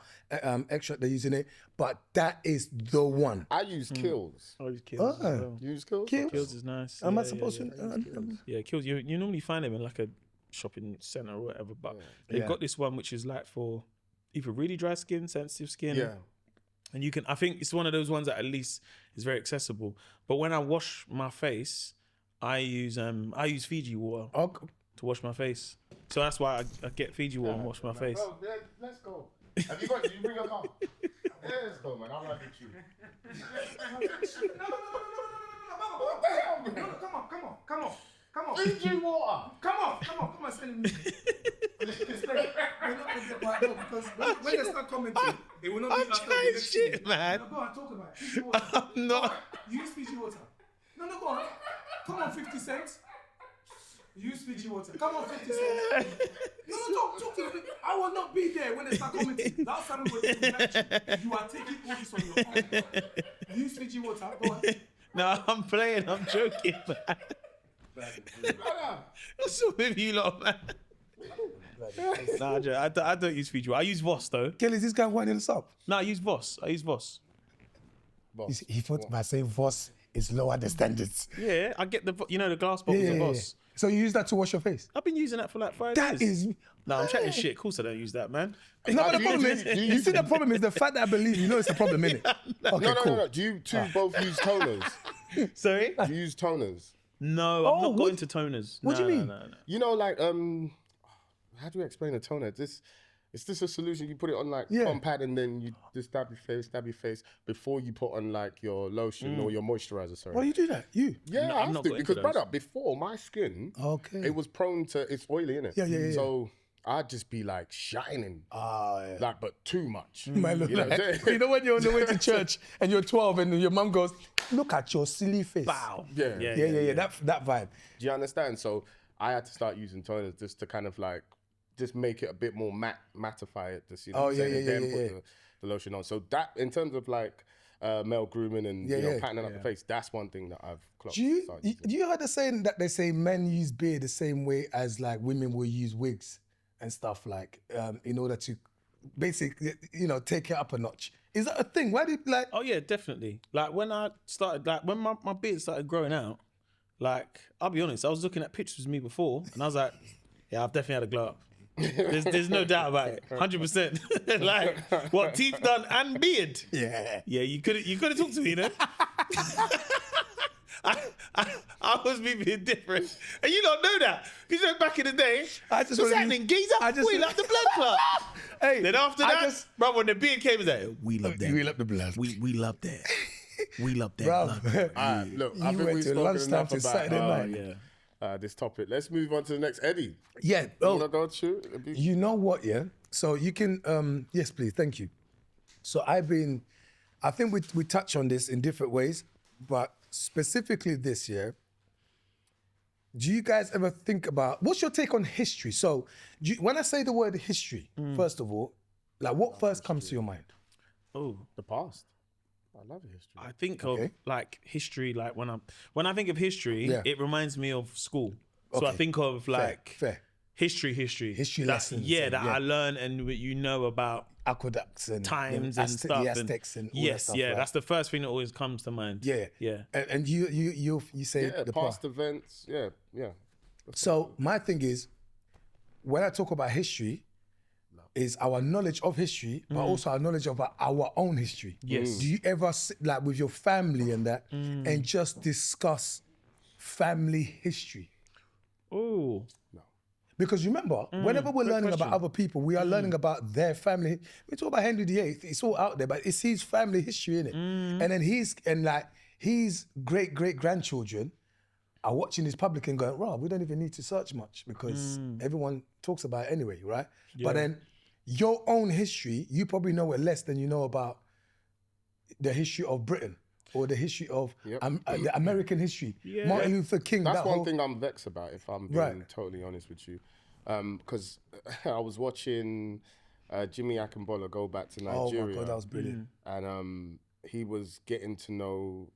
extract they're using it. But that is the one.
I use Kills.
I use Kills as well.
You use Kills?
Kills is nice.
Am I
Yeah,
supposed
yeah.
to?
Yeah, Kills. You normally find them in like a shopping centre or whatever. But they've
Yeah.
got this one which is like for either really dry skin, sensitive skin.
Yeah.
And you can, I think it's one of those ones that at least is very accessible. But when I wash my face, I use Fiji water to wash my face. So that's why I get Fiji water and wash my face.
Bro, let's go. Have you did you bring your car? Let's go, man. I'll ride with you. What the hell, man?
Come on.
Fiji water.
Come on, send me. Because when they start commenting, it will not be
I'm
after the
trying
next
shit,
thing.
man.
No, go on, talk about it. Fiji water.
I'm not.
Use Fiji water. No, go on. Come on, 50 cents. Use Fiji water. Come on, 50 cents. No, talk to me. I will not be there when they start commenting. Last time we were doing lecture, you are taking all this on your own. Use Fiji water. Go on.
No, I'm playing. I'm joking, man. What's up with you lot, man? Nah, I don't use Fiji water. I use Voss though.
Kelly, is this guy winding us up?
No, I use Voss.
He thought by saying Voss is lower the standards.
Yeah, I get the glass bottles of Voss.
So you use that to wash your face?
I've been using that for like 5
That
years.
is...
No, I'm chatting shit. Of course I don't use that, man.
No, but the problem is, you see the problem is the fact that I believe, it's the problem, innit? Okay, cool.
No. Do you two both use toners?
Sorry?
Do you use toners?
No, I've not got into toners.
What do you mean?
No.
You know, like, how do you explain a toner? Is this a solution? You put it on like pad and then you just dab your face before you put on like your lotion or your moisturizer, sorry.
Why you do that? You?
Yeah,
No,
I
I'm
have
not
to
got into
because
those.
brother, before my skin, it was prone to, it's oily, innit?
Yeah.
So I'd just be like shining, like, but too much.
Might look
You know what I'm
like,
saying?
you know when you're on the way to church and you're 12 and your mum goes, look at your silly face.
Bow.
Yeah.
Yeah. That vibe.
Do you understand? So I had to start using toners just to kind of like, just make it a bit more mattify it. Just,
Oh,
what I'm saying,
yeah,
and then
yeah.
put the lotion on. So that, in terms of like male grooming and patterning up the face, that's one thing that I've clocked.
Do you heard the saying that they say men use beard the same way as like women will use wigs and stuff like in order to basically take it up a notch? Is that a thing? Why did like?
Oh yeah, definitely. Like when I started, like when my beard started growing out, like I'll be honest, I was looking at pictures of me before, and I was like, yeah, I've definitely had a glow up. There's no doubt about it, 100%. Like what, teeth done and beard.
Yeah.
You could have talked to me, I was being different, and you don't know that. Because back in the day, what's happening, geezer? We love the blood clot.
Hey,
Then after that, bro, when the beard came, it was like, we love that.
We love the blood.
We love that. We love that
Bro,
blood.
All right, look, I
you
think
went
we've
to
spoken
lunchtime
enough
to Saturday
about
night.
this topic. Let's move on to the next. Eddie,
Yeah.
you want to go through?
You know what, yeah? So you can, yes, please, thank you. So I think we touch on this in different ways, but specifically this year, do you guys ever think about, what's your take on history? So when I say the word history, first of all, like what first comes to your mind?
Oh,
The past. I love history.
I think of like history, like when I think of history, it reminds me of school. So I think of like
Fair.
history
lessons
that I learn and about
Aqueducts and
times and stuff.
the Aztecs and all that
yes,
stuff,
yeah,
right?
that's the first thing that always comes to mind.
Yeah. And you say
Yeah,
the
past events. Yeah.
So my thing is, when I talk about history, is our knowledge of history, but also our knowledge of our own history.
Yes.
Do you ever sit like with your family and that, and just discuss family history?
Oh,
Because remember, whenever we're learning about other people, we are learning about their family. We talk about Henry VIII; it's all out there, but it's his family history, innit? And then his great grandchildren are watching his public and going, "Rob, we don't even need to search much because everyone talks about it anyway, right?" But then your own history, you probably know it less than you know about the history of Britain or the history of the American history. Martin Luther King.
That's one thing I'm vexed about, if I'm being totally honest with you. Because I was watching Jimmy Akínbọ́lá go back to Nigeria.
Oh my God, that was brilliant.
And he was getting to know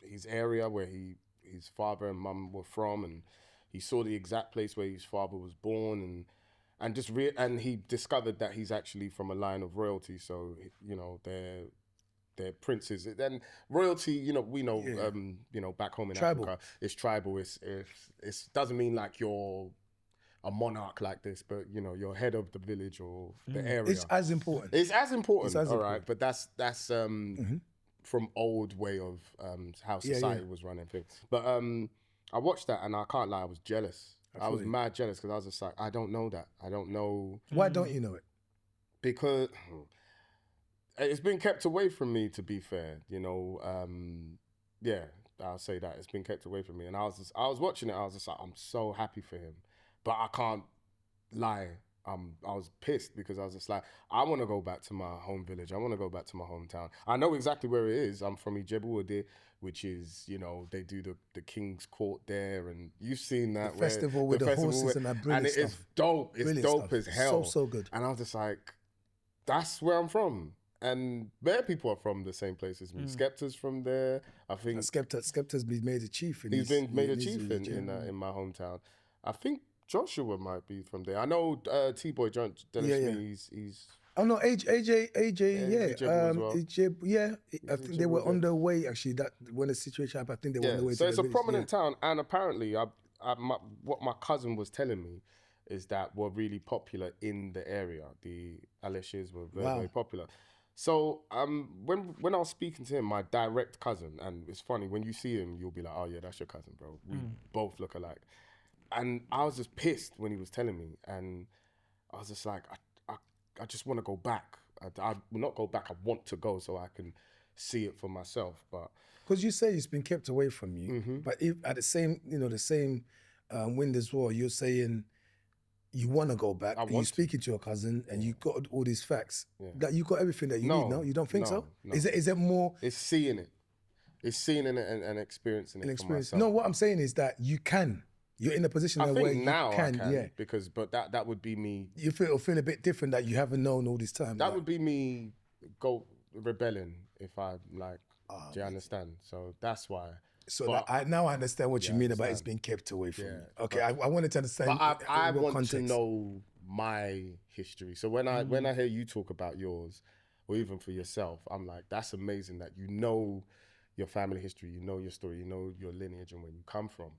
his area where his father and mum were from, and he saw the exact place where his father was born, and he discovered that he's actually from a line of royalty. So they're princes. And royalty, we know, back home in Africa, it's tribal. It doesn't mean like you're a monarch like this, but you're head of the village or the area.
It's as important.
It's as important.
It's as
all right, but that's from old way of how society was running things. But I watched that and I can't lie, I was jealous. I was mad jealous because I was just like, I don't know that. I don't know.
Why don't you know it?
Because it's been kept away from me, to be fair. I'll say that. It's been kept away from me. And I was watching it, I was just like, I'm so happy for him. But I can't lie. I was pissed because I was just like, I want to go back to my home village. I want to go back to my hometown. I know exactly where it is. I'm from Ijebu-Ode, which is, they do the King's Court there, and you've seen that.
The festival with the horses and that brilliant stuff.
And it's dope. It's
Brilliant
dope
stuff.
as hell.
So good.
And I was just like, that's where I'm from. And bare people are from the same place as me. Skepta's from there. I think
Skepta's been made a chief.
he's been made a chief in my hometown. I think Joshua might be from there. I know T-Boy John he's
Oh no, AJ,
Ijebu as well.
Ijebu, I think they
Ijebu
were
as
on their way actually. That when the situation happened, I think they were on their way.
So
to
it's
the
a
village,
prominent town, and apparently, what my cousin was telling me is that were really popular in the area. The Alishes were very popular. So when I was speaking to him, my direct cousin, and it's funny when you see him, you'll be like, oh yeah, that's your cousin, bro. We both look alike. And I was just pissed when he was telling me, and I was just like, I just want to go back. I will not go back. I want to go so I can see it for myself. But
because you say it's been kept away from you, but if at the same wind as well, you're saying you want to go back. And you're speaking to your cousin, and you got all these facts. That you got everything that you need. No, you don't think so? No. Is it more?
It's seeing it. It's seeing it and experiencing it for myself.
No, what I'm saying is that you can. You're in a position where you
now
can,
I can, but that would be me.
You feel a bit different that you haven't known all this time.
That would be me rebelling if I like. Do you understand? So that's why.
So I now understand what you mean about it's being kept away from you. Okay, I wanted to understand.
But I want to know my history. So when I hear you talk about yours, or even for yourself, I'm like, that's amazing that you know your family history, you know your story, you know your lineage and where you come from.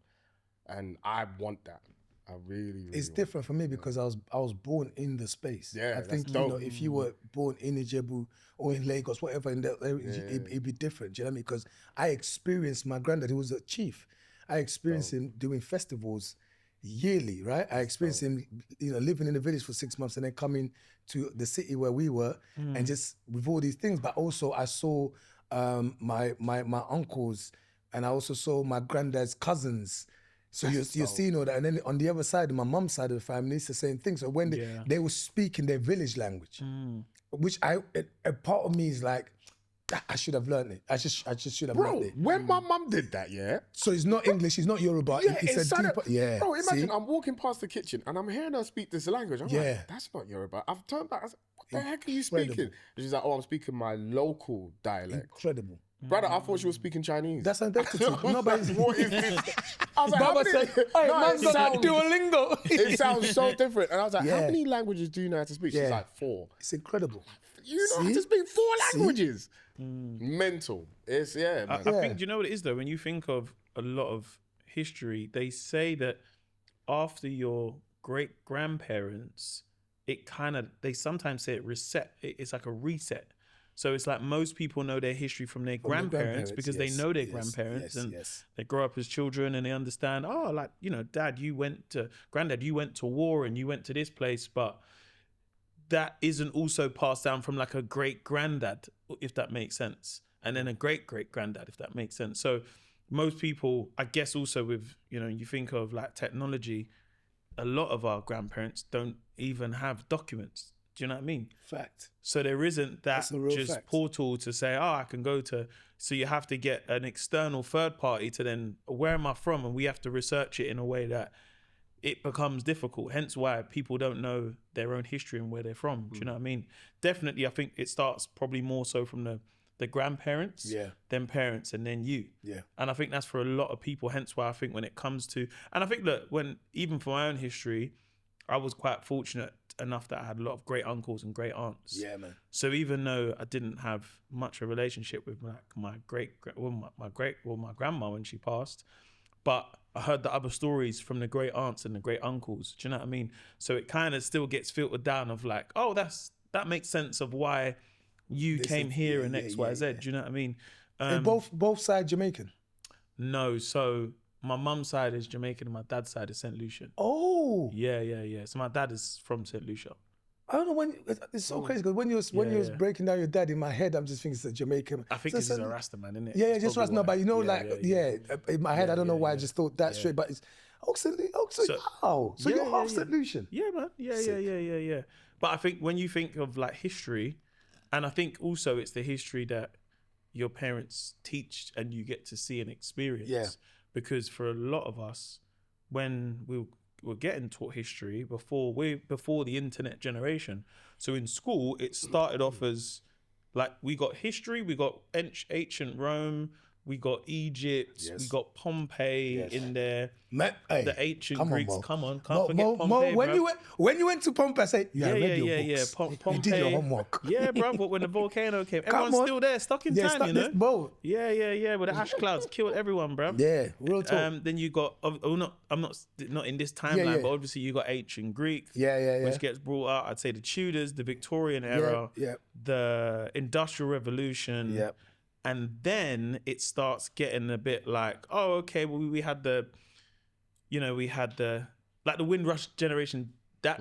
And I want that. I really
it's different for me because I was born in the space.
Yeah,
I think if you were born in Ijebu or in Lagos, whatever, it'd be different. Do you know what I mean? Because I experienced my granddad, who was a chief. I experienced him doing festivals yearly, right? I experienced him, living in the village for 6 months and then coming to the city where we were and just with all these things. But also I saw my uncles, and I also saw my granddad's cousins. So you're seeing all that. And then on the other side, my mum's side of the family, it's the same thing. So when they were speaking their village language, which a part of me is like, I should have learned it. I just should have learned it.
When my mum did that,
So it's not English, it's not Yoruba. It's a deeper,
Bro, imagine I'm walking past the kitchen and I'm hearing her speak this language. I'm like, that's not Yoruba. I've turned back. I said, what the heck are you speaking? And she's like, I'm speaking my local dialect.
Incredible.
Brother, I thought she was speaking Chinese.
That's identity. No, but
what is this? I was like,
Baba said, Duolingo.
It sounds so different. And I was like, how many languages do you know how to speak? She's like, 4.
It's incredible.
You know how to speak 4 languages. Mental. It's, man.
I think, do you know what it is though? When you think of a lot of history, they say that after your great grandparents, they sometimes say it's like a reset. So it's like most people know their history from their grandparents because they know their grandparents and they grow up as children and they understand, Granddad, you went to war and you went to this place, but that isn't also passed down from like a great granddad, if that makes sense. And then a great great granddad, if that makes sense. So most people, I guess also with, you think of like technology, a lot of our grandparents don't even have documents. Do you know what I mean?
Fact.
So there isn't that just portal to say, I can go to, so you have to get an external third party to then, where am I from? And we have to research it in a way that it becomes difficult. Hence why people don't know their own history and where they're from. Do you know what I mean? Definitely, I think it starts probably more so from the grandparents, then parents, and then you.
Yeah.
And I think that's for a lot of people. Hence why I think when it comes to, and I think that even for my own history, I was quite fortunate enough that I had a lot of great uncles and great aunts.
Yeah, man.
So even though I didn't have much of a relationship with my grandma when she passed, but I heard the other stories from the great aunts and the great uncles. Do you know what I mean? So it kind of still gets filtered down of like, that makes sense of why you came here and X, Y, Z. Do you know what I mean?
And both sides Jamaican?
No, so my mum's side is Jamaican and my dad's side is St. Lucian.
Oh.
Yeah. So my dad is from St. Lucia.
I don't know when, it's so crazy because when you was breaking down your dad, in my head, I'm just thinking it's a Jamaican.
I think this is a Rasta man, isn't it?
Yeah, just Rasta. No, but in my head, I don't know why I just thought that straight, but it's wow. So you're half St. Lucian.
Yeah, man. Yeah. But I think when you think of like history, and I think also it's the history that your parents teach and you get to see and experience.
Yeah.
Because for a lot of us, when we were getting taught history before the internet generation, so in school it started off as like we got history, we got ancient Rome, we got Egypt, we
Yes.
got Pompeii in there.
Hey,
The ancient
come
Greeks,
Mo.
come on, can't
Mo,
forget
Mo,
Pompeii,
when
bruv.
you went to Pompeii, I said you had read your books.
Pompeii.
You did your homework.
Yeah, bro. But when the volcano came, everyone's
on.
still there, stuck in time, you know.
Bro.
Yeah. With the ash clouds killed everyone, bro.
Yeah, real talk.
Then you got. I'm not in this timeline,
yeah.
but obviously you got ancient Greek.
Yeah.
Which gets brought up. I'd say the Tudors, the Victorian era,
yeah.
the Industrial Revolution.
Yep.
And then it starts getting a bit like, oh, okay, well, we had the Wind Rush generation. I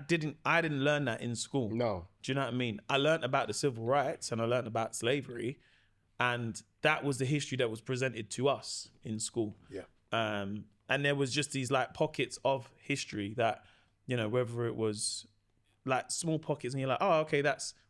didn't learn that in school.
No.
Do you know what I mean? I learned about the civil rights and I learned about slavery, and that was the history that was presented to us in school.
Yeah.
And there was just these like pockets of history that, whether it was like small pockets, and you're like, oh, okay,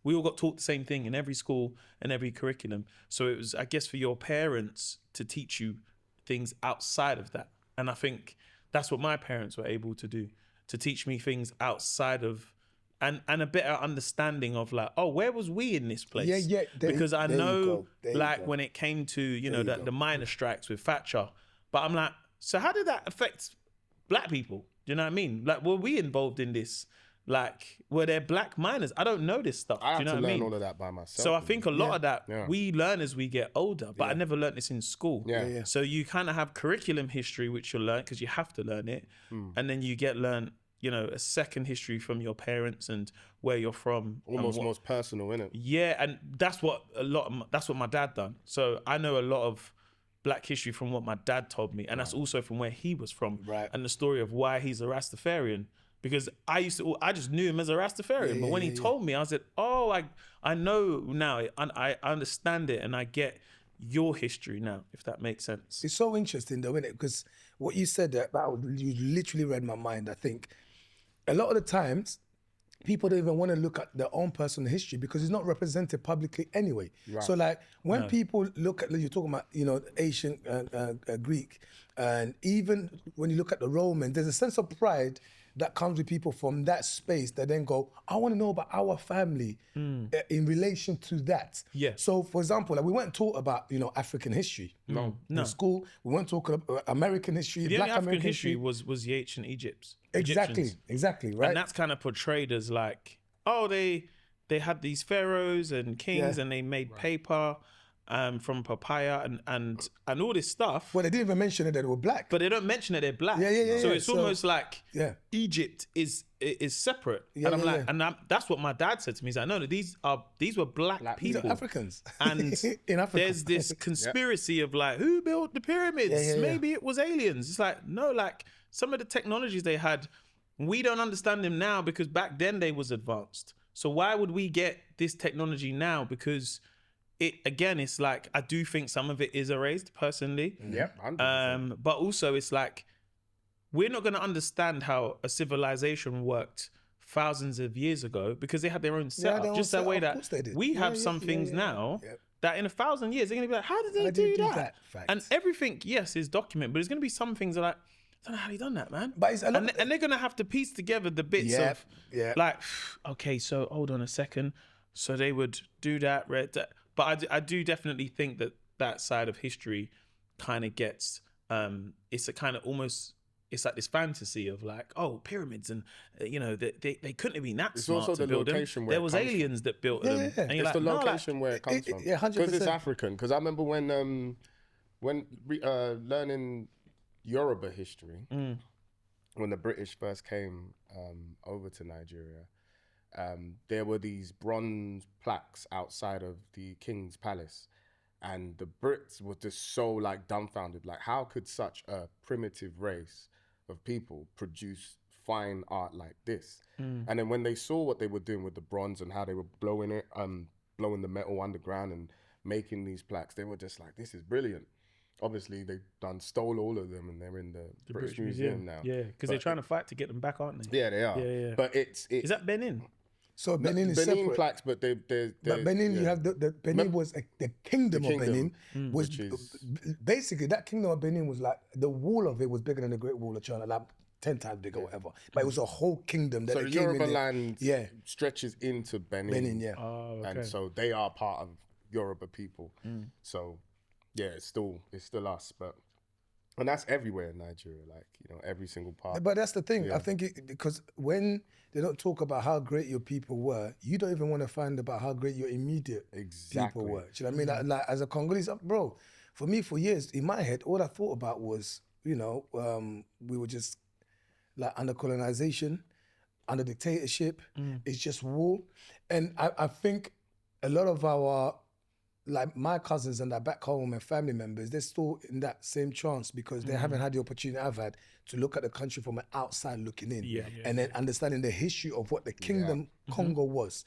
we all got taught the same thing in every school and every curriculum. So it was, I guess, for your parents to teach you things outside of that. And I think that's what my parents were able to do, to teach me things outside of, and a better understanding of like, oh, where was we in this place?
Yeah.
Because I know, like,
go.
when it came to, the miners' strikes with Thatcher, but I'm like, so how did that affect black people? Do you know what I mean? Like, were we involved in this? Like, were there black miners? I don't know this stuff.
I
Do
had
you know
to
what I
learn
mean?
all of that by myself.
So I think a lot of that we learn as we get older, but I never learned this in school.
Yeah.
So you kind of have curriculum history, which you'll learn because you have to learn it. And then you learn, a second history from your parents and where you're from.
Almost most personal, innit?
Yeah, and that's what my dad done. So I know a lot of black history from what my dad told me, and that's also from where he was from,
Right.
and the story of why he's a Rastafarian. Because I just knew him as a Rastafarian, but when he told me, I said, "Oh, I know now, and I understand it, and I get your history now." If that makes sense.
It's so interesting though, isn't it? Because what you said you literally read my mind. I think a lot of the times people don't even want to look at their own personal history because it's not represented publicly anyway. Right. So like when people look at, you're talking about, ancient Greek, and even when you look at the Roman, there's a sense of pride that comes with people from that space that then go, I want to know about our family in relation to that.
Yeah.
So for example, like we weren't taught about, African history. No. In school, we weren't talking about American history,
The
Black
only African
American
history was the ancient Egyptians.
Exactly, right?
And that's kind of portrayed as like, oh, they had these pharaohs and kings and they made paper from papaya and all this stuff.
Well, they didn't even mention that they were black.
But they don't mention that they're black.
Yeah.
So it's almost like
Egypt
is separate. And I'm like, and that's what my dad said to me. He's like, no, these were black people.
These are Africans.
And
in Africa.
there's this conspiracy of like, who built the pyramids? Maybe it was aliens. It's like, no, like some of the technologies they had, we don't understand them now because back then they was advanced. So why would we get this technology now? Because it's like, I do think some of it is erased personally.
Yep.
But also it's like, we're not going to understand how a civilization worked thousands of years ago because they had their own setup. Just that way that we have some things now that in 1,000 years, they're going to be like, how did they do that? And everything, yes, is documented, but there's going to be some things that are like, I don't know how they done that, man.
But it's
and they're going to have to piece together the bits of like, okay, so hold on a second. So they would do that, but I do definitely think that side of history kind of gets, it's a kind of almost, it's like this fantasy of like, oh, pyramids and, they couldn't have been that smart
also
to
the
build them.
location where
There
it
was
comes
aliens that built them.
Yeah.
And you're
It's
like,
the location where it comes from.
Yeah, 100%.
Because it's African. Because I remember when learning Yoruba history, when the British first came over to Nigeria, there were these bronze plaques outside of the King's Palace. And the Brits were just so like dumbfounded. Like, how could such a primitive race of people produce fine art like this? And then when they saw what they were doing with the bronze and how they were blowing the metal underground and making these plaques, they were just like, this is brilliant. Obviously, they stole all of them and they're in the British Museum now.
Yeah, because they're trying to fight to get them back, aren't they?
Yeah, they are.
Yeah.
But it's
Is that Benin?
So Benin is
Benin
separate.
plaques, but they
But Benin, you have the Benin was the kingdom of Benin was
which is-
basically that kingdom of Benin was like the wall of it was bigger than the Great Wall of China, like 10 times bigger, whatever. But it was a whole kingdom that
So
they
the
came
Yoruba
in there.
land stretches into Benin.
Benin, yeah.
Oh, okay.
And so they are part of Yoruba people. So yeah, it's still us, and that's everywhere in Nigeria, like, you know, every single part.
But that's the thing. I think because when they don't talk about how great your people were, you don't even want to find about how great your immediate people were. Do you know what I mean? Like as a Congolese, bro, for me, for years, in my head, all I thought about was, you know, we were just like under colonization, under dictatorship. It's just war. And I think a lot of our, like my cousins and that back home and family members, they're still in that same trance because they haven't had the opportunity I've had to look at the country from an outside looking in, and then understanding the history of what the Kingdom Congo was.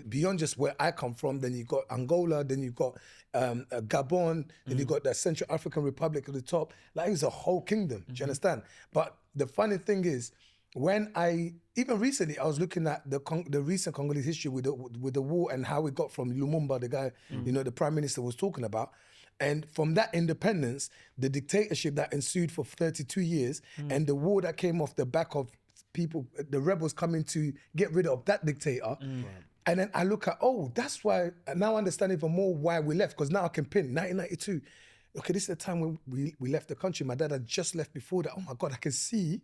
Beyond just where I come from, then you got Angola, then you got Gabon, then you got the Central African Republic at the top. Like it's a whole kingdom. Do you understand? But the funny thing is, when even recently, I was looking at the recent Congolese history with the war and how we got from Lumumba, the guy, you know, the prime minister was talking about. And from that independence, the dictatorship that ensued for 32 years and the war that came off the back of people, the rebels coming to get rid of that dictator. And then I look at, that's why, now I understand even more why we left, because now I can pin 1992. Okay, this is the time when we left the country. My dad had just left before that. Oh my God, I can see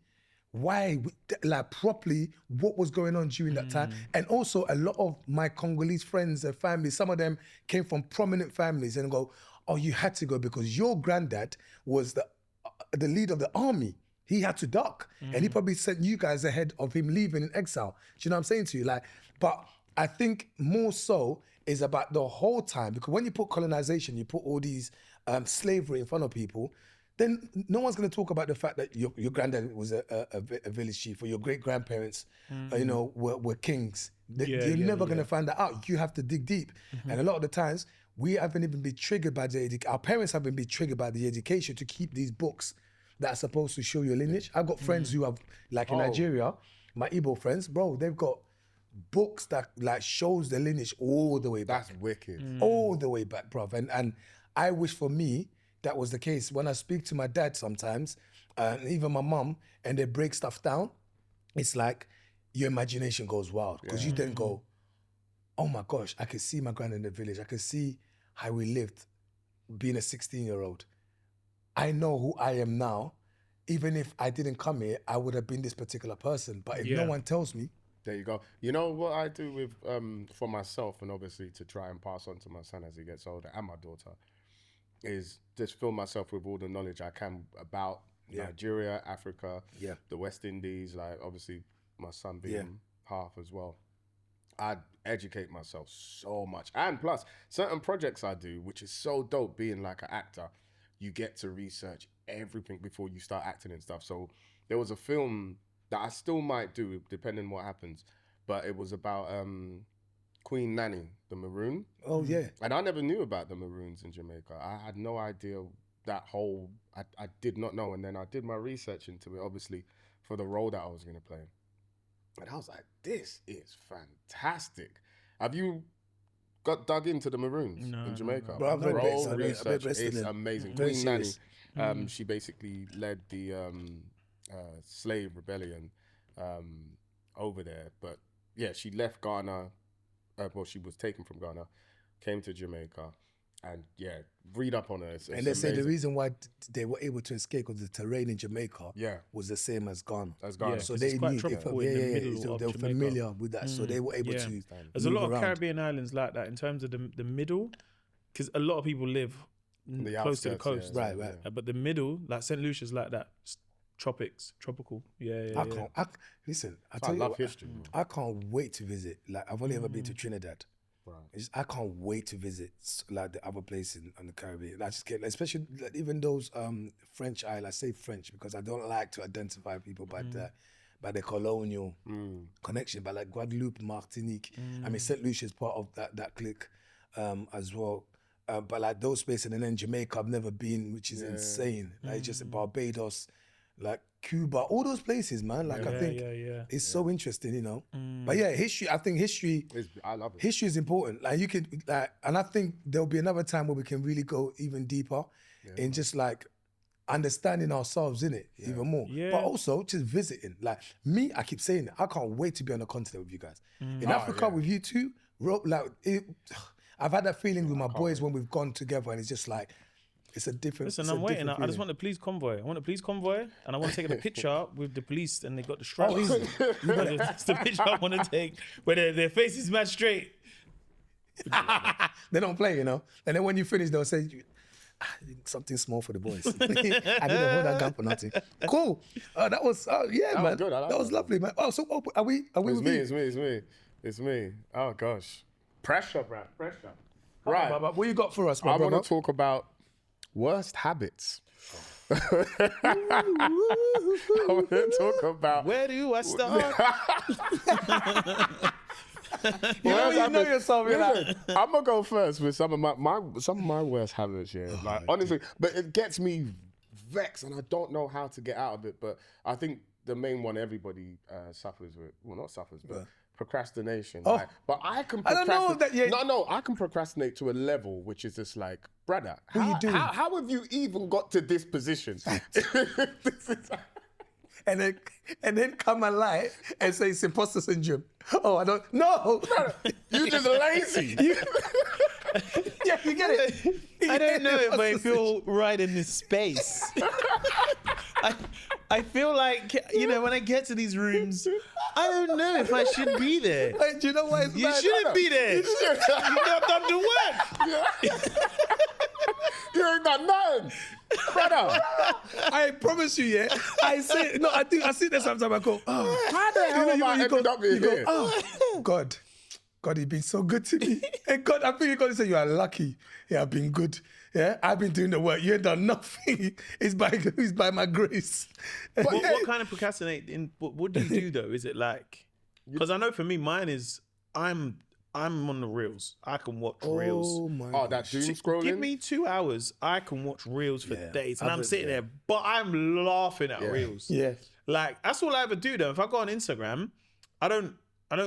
why, like properly, what was going on during that time. And also a lot of my Congolese friends and family, some of them came from prominent families and go, oh, you had to go because your granddad was the leader of the army. He had to duck. And he probably sent you guys ahead of him leaving in exile. Do you know what I'm saying to you? Like, but I think more so is about the whole time, because when you put colonization, you put all these slavery in front of people, then no one's going to talk about the fact that your granddad was a village chief or your great-grandparents, you know, were kings. You're never going to find that out. You have to dig deep. And a lot of the times, we haven't even been triggered by our parents haven't been triggered by the education to keep these books that are supposed to show your lineage. I've got friends who have, like in Nigeria, my Igbo friends, bro, they've got books that like shows the lineage all the way back.
That's wicked.
All the way back, bruv. And I wish for me, that was the case. When I speak to my dad sometimes, and even my mum, and they break stuff down, it's like your imagination goes wild. Because you then go, oh my gosh, I can see my granddad in the village. I can see how we lived being a 16-year-old. I know who I am now. Even if I didn't come here, I would have been this particular person. But if no one tells me.
There you go. You know what I do with for myself, and obviously to try and pass on to my son as he gets older and my daughter, is just fill myself with all the knowledge I can about Nigeria, Africa, the West Indies, like obviously my son being half as well. I educate myself so much. And plus, certain projects I do, which is so dope being like an actor, you get to research everything before you start acting and stuff. So there was a film that I still might do, depending on what happens, but it was about Queen Nanny, the Maroon.
Oh, yeah.
And I never knew about the Maroons in Jamaica. I had no idea that whole, I did not know. And then I did my research into it, obviously, for the role that I was going to play. And I was like, this is fantastic. Have you got dug into the Maroons in Jamaica?
Bro, I've read bits,
research is
in
amazing.
Very
Queen Nanny,
serious.
she basically led the slave rebellion over there. But yeah, she left Ghana. Well, she was taken from Ghana, came to Jamaica, and yeah, read up on her. It's
and they say the
amazing.
reason why they were able to escape because the terrain in Jamaica was the same as Ghana.
As Ghana.
So
'cause
they
it's quite
knew,
tropical in the middle
so
of
they were
Jamaica.
familiar with that. So they were able to
There's a
move
lot of
around.
Caribbean islands like that in terms of the middle, because a lot of people live
The
close to the
outskirts,
coast.
Right.
But the middle, like St. Lucia's like that, tropical.
I can't. Listen, I tell you,
love
what,
history.
I can't wait to visit. Like I've only ever been to Trinidad. I can't wait to visit like the other places in the Caribbean. I just get, especially like, even those French islands. I say French because I don't like to identify people by the colonial connection. But like Guadeloupe, Martinique. I mean, St. Lucia is part of that clique as well. But like those places, and then Jamaica, I've never been, which is insane. Like just Barbados, like Cuba, all those places, man. Like I think it's so interesting, you know. But yeah, history. I think history.
I love it.
History is important. Like you can, like, and I think there'll be another time where we can really go even deeper in just like understanding ourselves in it even more.
Yeah.
But also just visiting. Like me, I keep saying it. I can't wait to be on the continent with you guys. In Africa with you two, like I've had that feeling with my boys when we've gone together, and it's just like It's a different.
Listen,
it's a
I'm waiting.
different
I just
feeling.
want the police convoy. I want the police convoy, and I want to take a picture with the police, and they got the straps.
Oh, easy.
That's the picture I want to take, where their face is mad straight.
They don't play, you know. And then when you finish, they'll say, something small for the boys. I didn't hold that gun for nothing. Cool. That was, man.
was good. I like
that was
that.
lovely, man. Oh, so are we
It's
with
me,
you?
it's me. Oh, gosh. Pressure, bro. Pressure.
Right.
Right.
What you got for us,
I
my brother?
want to talk about worst habits. I want to talk about
Where do I start?
You know yourself, you're like,
I'm gonna go first with some of my worst habits. Yeah, like honestly, but it gets me vexed, and I don't know how to get out of it. But I think the main one everybody suffers with, well, not suffers, but procrastination.
Oh.
Like, but I can.
I don't know that you-
No, I can procrastinate to a level which is just like, brother,
you doing?
how have you even got to this position? This is-
and then come and lie and say it's imposter syndrome. Oh, I don't. No.
you just lazy.
Yeah, you get it.
I don't know if I feel right in this space. I feel like, when I get to these rooms, I don't know if I should be there.
Hey, do you know why it's
You
bad?
shouldn't be there. You've not done the work.
You ain't done nothing, brother.
I promise you, yeah. I say no. I see that sometimes. I go, oh,
How the hell am I ended up in here?
oh, God, you've been so good to me. And God, I think you're going to say you are lucky. Yeah, I've been good. Yeah, I've been doing the work. You ain't done nothing. It's by my grace.
What kind of procrastinating? What do you do though? Is it like? Because I know for me, mine is I'm on the reels. I can watch reels.
Oh my.
Oh, that doom scrolling.
Give me 2 hours. I can watch reels for days, and
I've
I'm
been
sitting
there.
there, but I'm laughing at reels.
Yeah.
Like that's all I ever do though. If I go on Instagram, I don't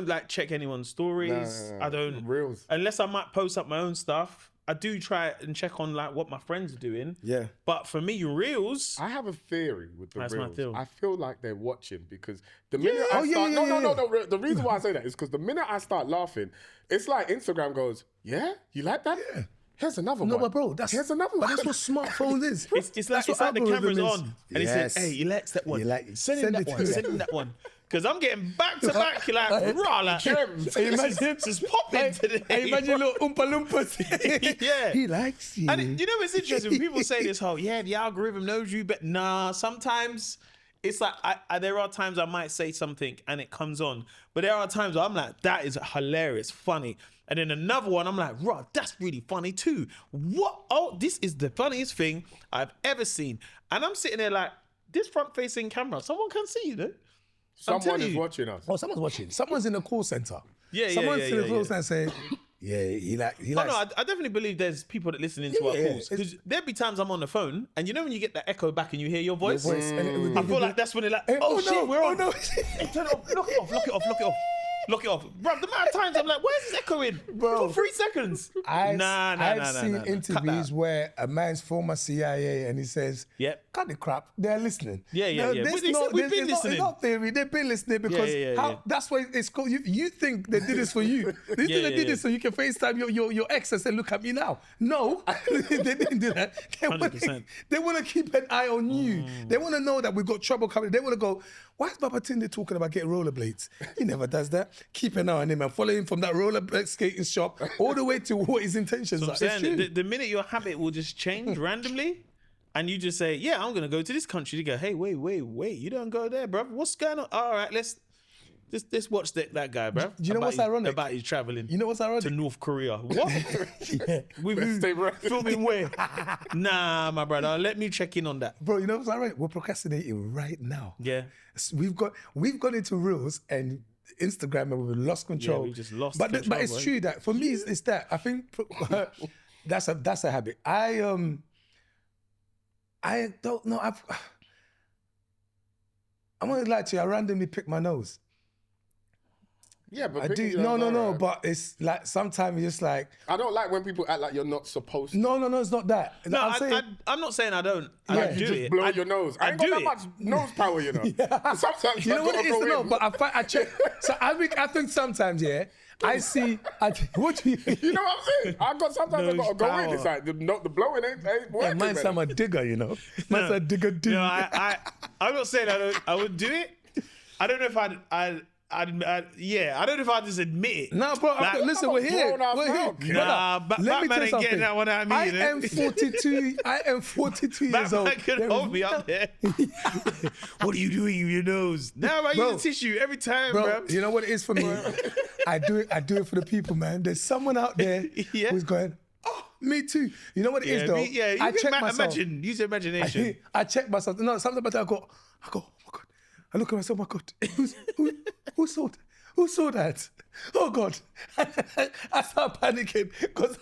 like check anyone's stories.
No.
I don't
Reels.
unless I might post up my own stuff. I do try and check on like what my friends are doing.
Yeah.
But for me, reels.
I have a theory with the
That's my
reels.
theory.
I feel like they're watching because the minute
Oh,
I
yeah,
start,
yeah, yeah,
no. The reason why I say that is because the minute I start laughing, it's like Instagram goes, "Yeah, you like that?
Yeah.
Here's another
No,
one.
but bro,
here's another
but
one.
that's what smartphones is.
It's like
That's what
the
algorithm
camera's
is.
on, and
Yes.
it says, "Hey, he likes that one.
You like-
send him
send
that
it
one.
to him."
Send him that one." Because I'm getting back to back, like raw, like
Gems.
this is popping today.
Hey, imagine little Oompa Loompas.
Yeah.
He likes you.
And you know what's interesting? When people say this whole, the algorithm knows you, but nah, sometimes it's like, there are times I might say something and it comes on, but there are times where I'm like, that is hilarious, funny. And then another one, I'm like, right, that's really funny too. What? Oh, this is the funniest thing I've ever seen. And I'm sitting there like, this front-facing camera, someone can see you, though.
Someone
telling
is
you.
watching us.
Oh, someone's watching. Someone's in the call center.
Yeah,
Someone's in the call
yeah.
center saying, yeah, he likes.
Oh, no, I definitely believe there's people that listen into our
Yeah,
calls. Because there'd be times I'm on the phone, and you know when you get that echo back and you hear your voice?
voice, and it would
I
be-
feel like that's when they're like,
Hey,
oh, shit, we're on.
no.
Turn it off, lock it off, lock it off, lock it off. Lock it off. Bro, the amount of times I'm like, where's this echoing?
Bro.
For 3 seconds.
I've seen
Cut
interviews
that.
where a man's former CIA and he says,
Yep.
cut the crap, they're listening.
Yeah.
there's
We've
no-
been
there's- it's
listening.
not theory, they've been listening because
Yeah.
that's why it's called, you think they did this for you. They think they did this so you can FaceTime your ex and say, look at me now. No, they didn't do that.
100%.
They want to keep an eye on you. They want to know that we've got trouble coming. They want to go, why is Baba Tunde talking about getting rollerblades? He never does that. Keep an eye on him and follow him from that rollerblade skating shop all the way to what his intentions
I'm
are. It's
saying
true.
the minute your habit will just change randomly, and you just say, yeah, I'm going to go to this country. You go, hey, wait, you don't go there, bro. What's going on? All right, let's watch that guy, bro.
Do you know what's ironic?
About his traveling.
You know what's ironic?
To North Korea. What?
Yeah.
Filming where? Nah, my brother. Let me check in on that.
Bro, you know what's ironic? We're procrastinating right now.
Yeah.
We've got into Reels and Instagram and we've lost control.
Yeah, we just lost
but
control,
it's
right?
true that for me it's that. I think that's a habit. I don't know. I'm gonna lie to you. I randomly pick my nose.
Yeah, but
I do.
picking
No.
yours, alright.
But it's like sometimes it's just like
I don't like when people act like you're not supposed to.
no. It's not that.
No,
I'm saying,
I'm not saying I don't.
Yeah.
I
You
do
You just
it.
blow
I
your nose. I ain't
do
got that
it.
much nose power, you know. Sometimes
you
I
know what it
gotta
is
go
to know,
in.
but I check. So I think sometimes, What do you?
You know what I'm saying? Sometimes I gotta go in. It's like the blowing ain't working.
Yeah, mine's I'm a digger, you know. Mine's a digger.
No, I'm not saying I would do it. I don't know if I don't know if I'd just admit it.
No, bro. Listen, we're here.
Nah, Batman ain't getting that one out of me.
I am 42. I am 42 years old.
Batman could hold me up there. What are you doing with your nose? Nah, I use a tissue every time, bro.
You know what it is for me? I do it for the people, man. There's someone out there who's going, oh, me too. You know what it is, though?
Yeah,
I check myself.
Use your imagination.
I check myself. No, something about that. I go, oh my God. I look at myself, oh my God, who saw that? Who saw that? Oh God. I start panicking because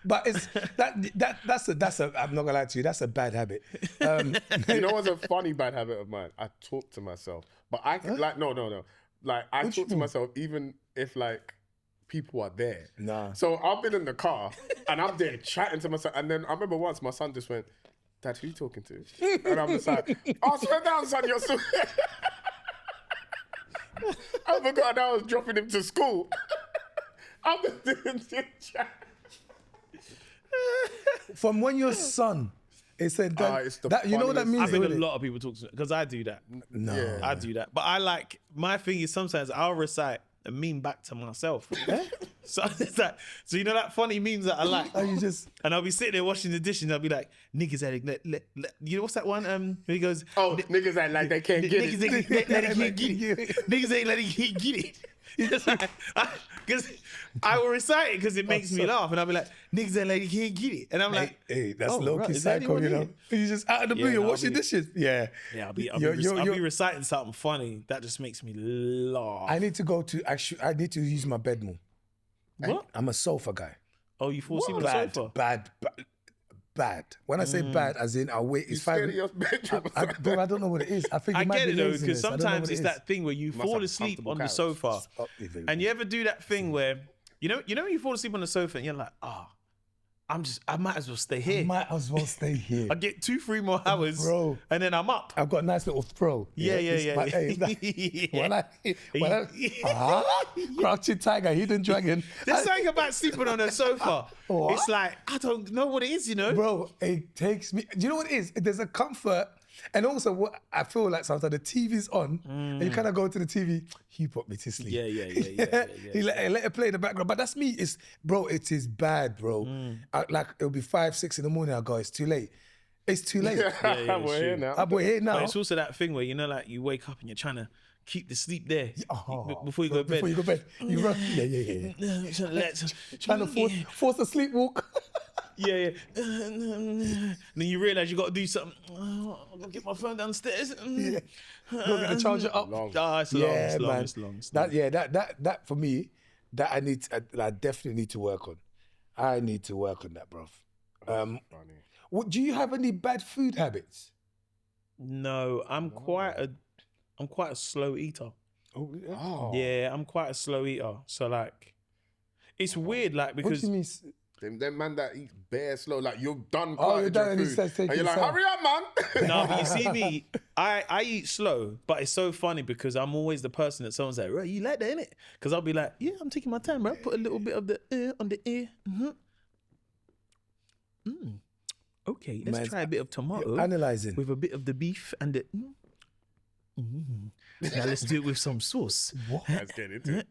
but it's that's a I'm not gonna lie to you, that's a bad habit.
You know what's a funny bad habit of mine? I talk to myself. But I can no. Like I talk to myself even if like people are there.
Nah.
So I've been in the car and I'm there chatting to myself, and then I remember once my son just went, Dad, who you talking to? And I'm just like, oh, slow down, son, you're so... I forgot I was dropping him to school. I'm just doing this chat.
From when your son, it said that, you know what that means?
I think a lot of people talk to me, because I do that.
No.
Yeah.
I do that. But my thing is sometimes I'll recite a meme back to myself. So it's like, so you know that funny memes that I like.
Oh, you just...
And I'll be sitting there washing the dishes and I'll be like, niggas ain't you know what's that one? He goes,
niggas ain't like they can't get it.
Niggas ain't letting he get it. Because I will recite it because it makes me laugh, and I'll be like, niggas ain't like he can't get it, and I'm like,
hey, that's low-key psycho, you know. You just out of the blue, you're washing dishes. Yeah,
I'll be reciting something funny that just makes me laugh.
I need to use my bed more.
What?
I'm a sofa guy.
Oh, you fall asleep on the sofa?
Bad. When I say bad, as in I wait. It's
scared of your bedroom.
Bro, I don't know what it is. I think
I
it might
get
be
it though,
laziness.
because sometimes it's
is.
that thing where you fall asleep on the sofa, and you ever do that thing where you know when you fall asleep on the sofa and you're like, I might as well stay here. I get 2-3 more hours, bro, and then I'm up.
I've got a nice little throw. Crouching tiger, hidden dragon.
There's something about sleeping on a sofa. What? It's like, I don't know what it is, you know?
Bro, it takes me... Do you know what it is? There's a comfort. And also, what I feel like sometimes the TV's on, and you kind of go to the TV, he put me to sleep.
Yeah.
He let it play in the background. But that's me. It is bad, bro. It'll be 5, 6 in the morning, I go, it's too late. It's too late.
We're here now.
We're here now.
But it's also that thing where, you know, like you wake up and you're trying to keep the sleep there before you go to bed.
Before you go to bed. You run. Yeah. Trying to force a sleepwalk.
Yeah. Then you realise you got to do something. I'll go get my phone downstairs.
Go get the charger up.
It's long.
That for me, that I definitely need to work on. I need to work on that, bruv. Do you have any bad food habits?
No, I'm quite a slow eater.
Oh, yeah.
Yeah, I'm quite a slow eater. So like, it's weird, like, because...
What do you mean?
Them man that eat bare slow, like you're done
you're
quite
done,
your
and he
food.
says, take
and you're like,
your time.
hurry up, man.
No, but you see me, I eat slow, but it's so funny because I'm always the person that someone's like, right, you like that, innit? Because I'll be like, yeah, I'm taking my time, bro. Put a little bit of the on the ear. Okay, let's try a bit of tomato.
Analyzing.
With a bit of the beef and the... Now let's do it with some sauce.
What?
Let's get into it.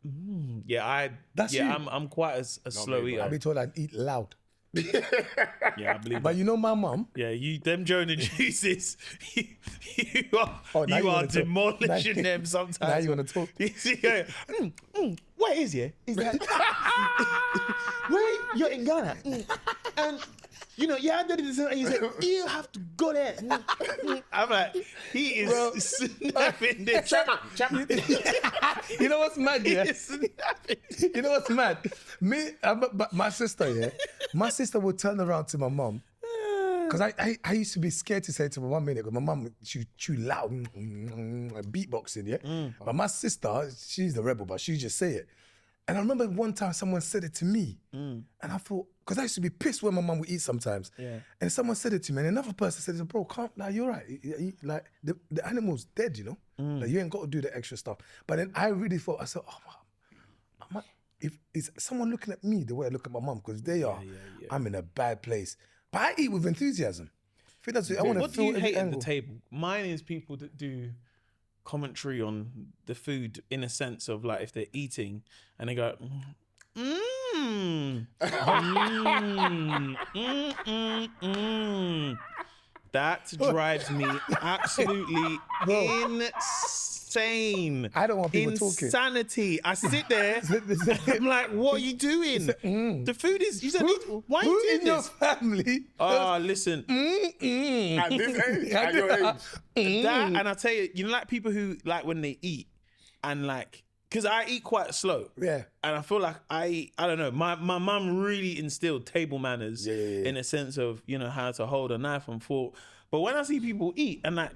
I'm quite a slow eater.
I've been told I'd eat loud.
Yeah, I believe
But you know my mum?
Yeah, them Jonah juices, you are demolishing them sometimes.
Now you want to talk?
You see, what is it? Is that where you're in Ghana? And you know, I did this, and he said, you have to go there. I'm like, he is snapping this.
Chapman.
You know what's mad, yeah? You know what's mad? My sister would turn around to my mum. Because I used to be scared to say to my mum, because my mum, she chew loud, beatboxing, yeah? But my sister, she's the rebel, but she just say it. And I remember one time someone said it to me, and I thought, because I used to be pissed when my mum would eat sometimes. Yeah. And someone said it to me, and another person said, bro, you're right. Like, the animal's dead, you know? Like, you ain't got to do the extra stuff. But then I really thought, I said, oh, if is someone looking at me the way I look at my mum, because they are, I'm in a bad place. But I eat with enthusiasm. I think that's it. I want to
What do
feel
you
every
hate at
angle.
the table? Mine is people that do commentary on the food in a sense of like if they're eating and they go, That drives me absolutely insane.
I don't want people talking.
Insanity. I sit there. I'm like, what are you doing? The food is. You said, why are you doing
in your
this?
family?
Listen.
At this age, at your age.
That, and I tell you, you know, like people who like when they eat and like, because I eat quite slow.
Yeah.
And I feel like I don't know, my mum really instilled table manners in a sense of, you know, how to hold a knife and fork. But when I see people eat and like,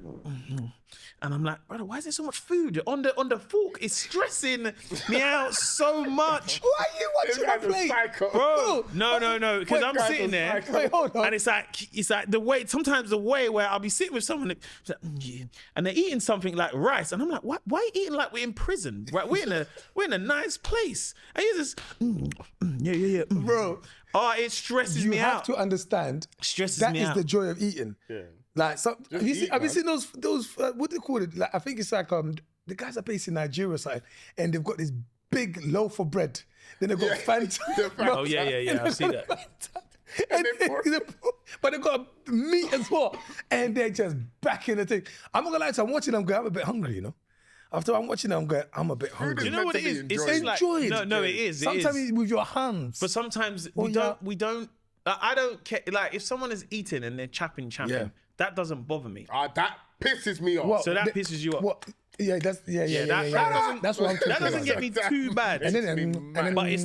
and I'm like, brother, why is there so much food on the fork? It's stressing me out so much.
Why are you watching my plate?
Bro, no, because I'm sitting there,
Wait, hold on.
and it's like the way. Sometimes the way where I'll be sitting with someone, it's like, and they're eating something like rice, and I'm like, why are you eating like we're in prison? Right, we're in a nice place, and you just,
Bro.
Oh, it stresses me out.
You have to understand.
Stresses
that
me
is
out.
the joy of eating. Yeah. Like, so, have you seen those what do they call it? Like, I think it's like the guys are based in Nigeria or something, and they've got this big loaf of bread. Then they've got Fanta.
Oh yeah. I see that.
But they've got meat as well, and they're just backing the thing. I'm not gonna lie to you, I'm watching them going, I'm a bit hungry, you know. After I'm watching them, I'm going, I'm a bit hungry.
You know what it is? It's just like,
enjoy it.
no, it is.
Sometimes with your hands.
But sometimes we don't. I don't care. Like if someone is eating and they're chapping, that doesn't bother me.
That pisses me off.
What?
So that pisses you off.
What? Yeah, that's that's what I'm talking
That doesn't
about.
get me too bad.
And then,
But it's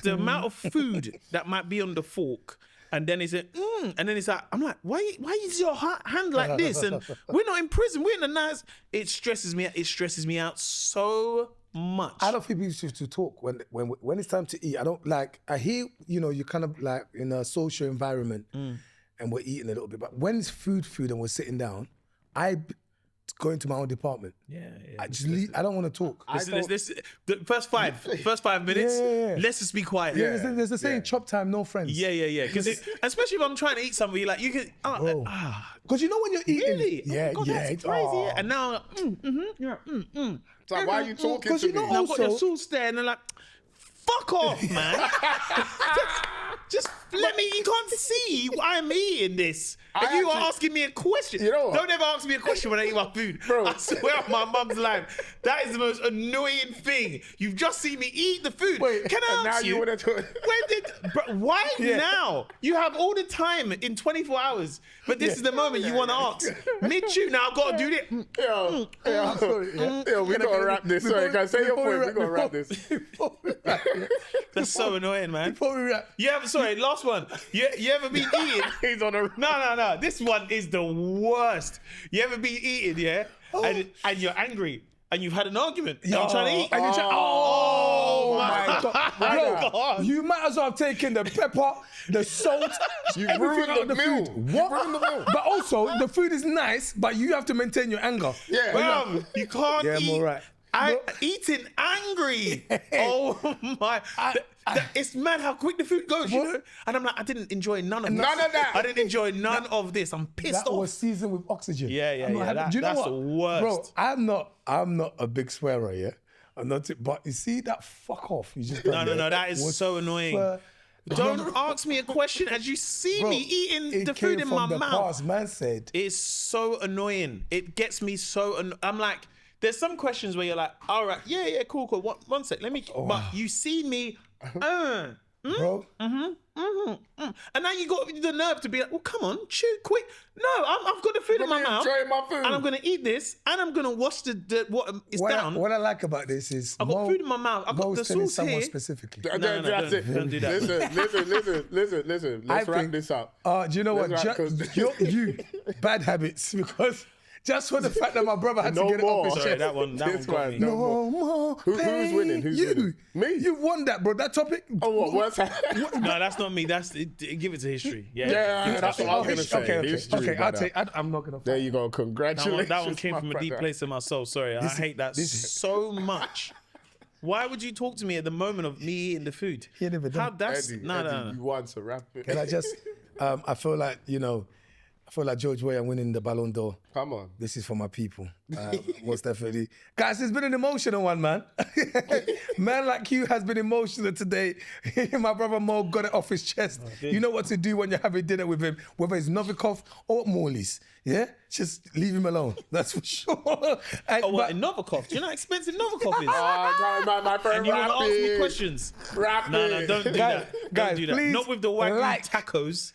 the amount of food that might be on the fork. And then it's and then it's like, I'm like, why is your hand like this? And we're not in prison. We're in a nice. It stresses me. It stresses me out so much.
I don't think people should to talk when it's time to eat. I don't like. I hear you're kind of like in a social environment and we're eating a little bit. But when it's food and we're sitting down, I go into my own department. Yeah. I just leave. I don't want to talk.
The first 5 minutes.
Yeah.
Let's just be quiet.
Yeah. There's a saying, chop time, no friends.
Yeah. Because especially if I'm trying to eat something, like you can.
Because you know when you're eating.
Really?
Yeah.
Oh God, that's crazy. And now,
It's like, why are you talking to me?
And I've got your sauce there, and they're like, fuck off, man. just let me. You can't see I'm eating this. And you are asking me a question.
You know what?
Don't ever ask me a question when I eat my food.
Bro.
I swear on my mum's life. That is the most annoying thing. You've just seen me eat the food.
Wait,
can I
and
ask
now you wanna do it?
Why now? You have all the time in 24 hours, but this is the moment you want to ask. Mid-chew, now I've got to do this.
Yo, we gotta wrap this. Sorry, guys, say your point. We gotta wrap this.
That's so annoying, man.
Before we wrap.
Sorry, last one. You ever been eating?
He's on a...
No. This one is the worst. You ever been eating, and you're angry, and you've had an argument. And you're trying to eat.
And you're oh my
God.
Bro, you might as well have taken the pepper, the salt,
You've ruined the meal.
What?
Ruined the meal.
But also, the food is nice, but you have to maintain your anger.
Yeah.
Bro, you can't
Yeah, I'm
eat.
all right.
Eating angry. Oh my! It's mad how quick the food goes, you know. And I'm like, I didn't enjoy none of
that.
I didn't enjoy none of this. I'm pissed
That
off.
was seasoned with oxygen.
Yeah.
Do you know
That's
what?
the worst.
Bro, I'm not a big swearer, yeah. I'm not, but you see that fuck off. You just
No. That is so annoying. Don't ask me a question as you see me eating the food in my mouth.
Past, man said
It's so annoying. It gets me so. I'm like, there's some questions where you're like, all right, yeah, cool. One sec, let me. But you see me,
bro.
and now you got the nerve to be like, well, come on, chew quick. No, I've got the food in my mouth,
enjoy my food.
and I'm gonna eat this, and I'm gonna wash what is down.
What I like about this is
I've got food in my mouth. I've got the sauce
someone
here.
specifically.
No, don't do that.
Listen. Let's wrap this up.
Do you know what?
Let's wrap,
You bad habits, because Just for the fact that my brother had
No
to get it
more.
off his
Sorry,
chest.
that one got me.
No
No
more.
more.
Who's winning? Who's
you.
winning? Me?
You won that, bro. That topic.
Oh, what? What's happening?
No, that's not me. That's give it to history. Yeah,
Yeah, that's what I was going to say.
Okay.
History,
Okay, I'll
brother.
take. I'm not gonna.
There you go.
that
Congratulations.
one came
my
from a deep
brother.
place in my soul. Sorry, I hate that so much. Why would you talk to me at the moment of me eating the food?
He never done.
How that's
Eddie,
no.
you want to rap it.
Can I just? I feel like I feel like George Weah winning the Ballon d'Or.
Come on.
This is for my people. Most definitely. Guys, it's been an emotional one, man. Man like you has been emotional today. My brother Mo got it off his chest. You know what to do when you're having dinner with him, whether it's Novikov or Morley's. Yeah? Just leave him alone. That's for sure.
Oh, what, in Novikov? Do you know how expensive Novikov is?
My friend
And you want to ask me questions?
Rap
No,
it.
don't do
Guys,
that.
guys,
Don't do that.
please
Not with the Wagyu
like.
tacos.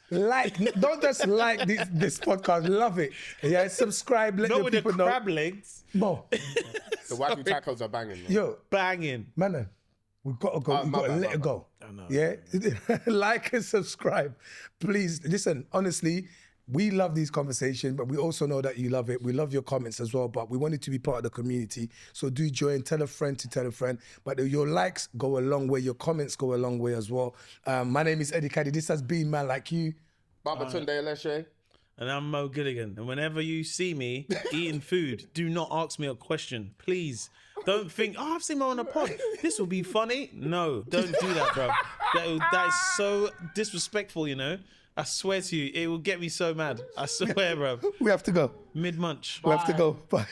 Don't just like this podcast. Love it. Yeah, subscribe. Let
Not
your
with the
people know.
crab legs.
Mo,
The Wagyu tacos are banging. Man.
yo,
Banging.
man, we've got to go. We've
my
got to
bad,
let
my
it go.
know.
Yeah, like and subscribe, please. Listen, honestly, we love these conversations, but we also know that you love it. We love your comments as well, but we want it to be part of the community. So do join. Tell a friend to tell a friend. But your likes go a long way. Your comments go a long way as well. My name is Eddie Caddy. This has been Man Like You.
Baba Tunde Eleshe.
And I'm Mo Gilligan. And whenever you see me eating food, do not ask me a question. Please. Don't think, I've seen Mo on a pod. This will be funny. No, don't do that, bro. That is so disrespectful, you know. I swear to you, it will get me so mad. I swear, bro.
We have to go.
Mid-munch.
We have to go. Bye.